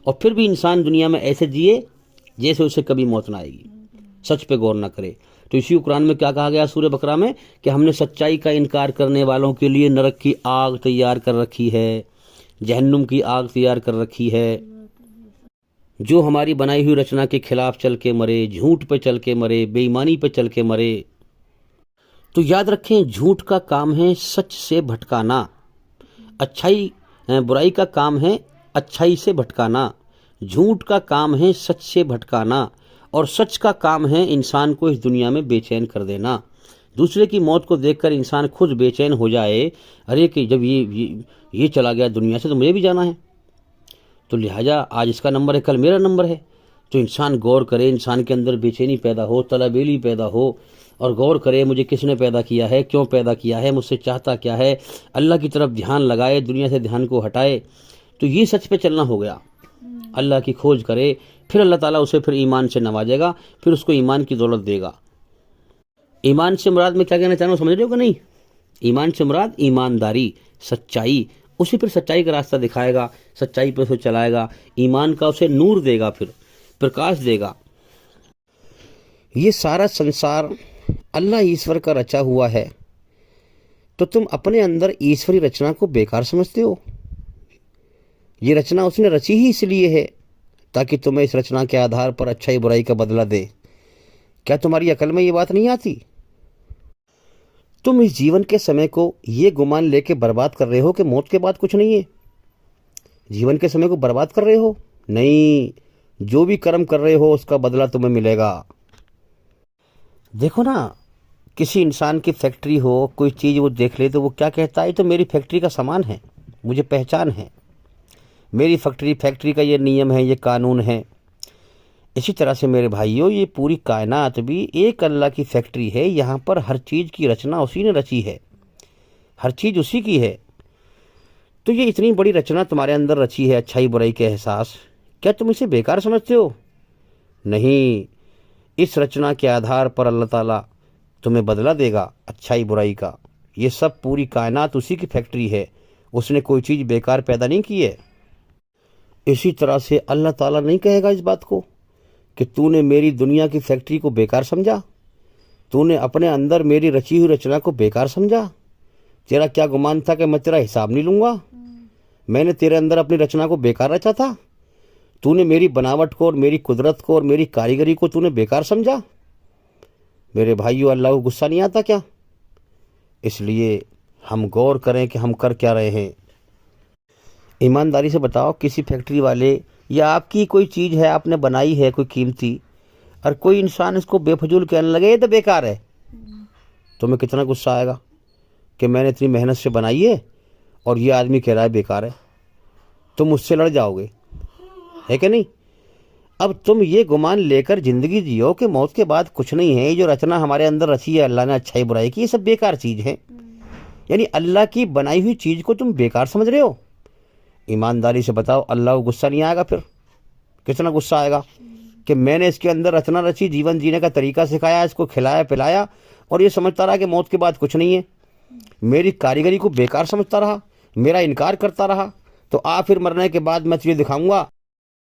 और फिर भी इंसान दुनिया में ऐसे जिए जैसे उसे कभी मौत ना आएगी, सच पे गौर ना करे। तो इसी कुरान में क्या कहा गया सूरह बकरा में कि हमने सच्चाई का इनकार करने वालों के लिए नरक की आग तैयार कर रखी है, जहन्नुम की आग तैयार कर रखी है। जो हमारी बनाई हुई रचना के खिलाफ चल के मरे, झूठ पे चल के मरे, बेईमानी पे चल के मरे। तो याद रखें, झूठ का काम है सच से भटकाना, बुराई का काम है अच्छाई से भटकाना, झूठ का काम है सच से भटकाना, और सच का काम है इंसान को इस दुनिया में बेचैन कर देना। दूसरे की मौत को देखकर इंसान खुद बेचैन हो जाए, अरे कि जब ये चला गया दुनिया से तो मुझे भी जाना है, तो लिहाजा आज इसका नंबर है, कल मेरा नंबर है। तो इंसान गौर करे, इंसान के अंदर बेचैनी पैदा हो, तलबेली पैदा हो, और गौर करे मुझे किसने पैदा किया है, क्यों पैदा किया है, मुझसे चाहता क्या है, अल्लाह की तरफ ध्यान लगाए, दुनिया से ध्यान को हटाए। तो ये सच पे चलना हो गया, अल्लाह की खोज करे, फिर अल्लाह ताला उसे फिर ईमान से नवाजेगा, फिर उसको ईमान की दौलत देगा। ईमान से मुराद में क्या कहना चाह रहा हूँ समझ रहे हो कि नहीं? ईमान से मुराद ईमानदारी, सच्चाई। उसे फिर सच्चाई का रास्ता दिखाएगा, सच्चाई पर उसे चलाएगा, ईमान का उसे नूर देगा, फिर प्रकाश देगा। ये सारा संसार अल्लाह ईश्वर का रचा हुआ है, तो तुम अपने अंदर ईश्वरी रचना को बेकार समझते हो। ये रचना उसने रची ही इसलिए है ताकि तुम्हें इस रचना के आधार पर अच्छाई बुराई का बदला दे। क्या तुम्हारी अकल में ये बात नहीं आती? तुम इस जीवन के समय को ये गुमान लेके बर्बाद कर रहे हो कि मौत के बाद कुछ नहीं है। जीवन के समय को बर्बाद कर रहे हो? नहीं, जो भी कर्म कर रहे हो उसका बदला तुम्हें मिलेगा। देखो ना, किसी इंसान की फैक्ट्री हो, कोई चीज़ वो देख ले तो वो क्या कहता है, तो मेरी फैक्ट्री का सामान है, मुझे पहचान है, मेरी फैक्ट्री का ये नियम है, ये कानून है। इसी तरह से मेरे भाइयों, ये पूरी कायनात भी एक अल्लाह की फैक्ट्री है। यहाँ पर हर चीज़ की रचना उसी ने रची है, हर चीज़ उसी की है। तो ये इतनी बड़ी रचना तुम्हारे अंदर रची है, अच्छाई बुराई के एहसास, क्या तुम इसे बेकार समझते हो? नहीं, इस रचना के आधार पर अल्लाह ताला तुम्हें बदला देगा अच्छाई बुराई का। ये सब पूरी कायनात उसी की फैक्ट्री है, उसने कोई चीज़ बेकार पैदा नहीं की है। इसी तरह से अल्लाह ताला नहीं कहेगा इस बात को कि तूने मेरी दुनिया की फैक्ट्री को बेकार समझा, तूने अपने अंदर मेरी रची हुई रचना को बेकार समझा। तेरा क्या गुमान था कि मैं तेरा हिसाब नहीं लूँगा? मैंने तेरे अंदर अपनी रचना को बेकार रचा था? तूने मेरी बनावट को और मेरी कुदरत को और मेरी कारीगरी को तूने बेकार समझा? मेरे भाइयों, अल्लाह को गुस्सा नहीं आता क्या? इसलिए हम गौर करें कि हम कर क्या रहे हैं। ईमानदारी से बताओ, किसी फैक्ट्री वाले या आपकी कोई चीज़ है, आपने बनाई है कोई कीमती, और कोई इंसान इसको बेफजूल कहने लगे ये तो बेकार है, तुम्हें कितना गुस्सा आएगा कि मैंने इतनी मेहनत से बनाई है और ये आदमी कह रहा है बेकार है। तुम उससे लड़ जाओगे, है कि नहीं? अब तुम ये गुमान लेकर ज़िंदगी जियो कि मौत के बाद कुछ नहीं है, ये जो रचना हमारे अंदर रची है अल्लाह ने अच्छाई बुराई की, ये सब बेकार चीज़ है। यानी अल्लाह की बनाई हुई चीज़ को तुम बेकार समझ रहे हो। ईमानदारी से बताओ, अल्लाह को गुस्सा नहीं आएगा? फिर कितना गुस्सा आएगा कि मैंने इसके अंदर रचना रची, जीवन जीने का तरीका सिखाया, इसको खिलाया पिलाया, और ये समझता रहा कि मौत के बाद कुछ नहीं है। मेरी कारीगरी को बेकार समझता रहा, मेरा इनकार करता रहा। तो आ फिर मरने के बाद मैं तुझे दिखाऊंगा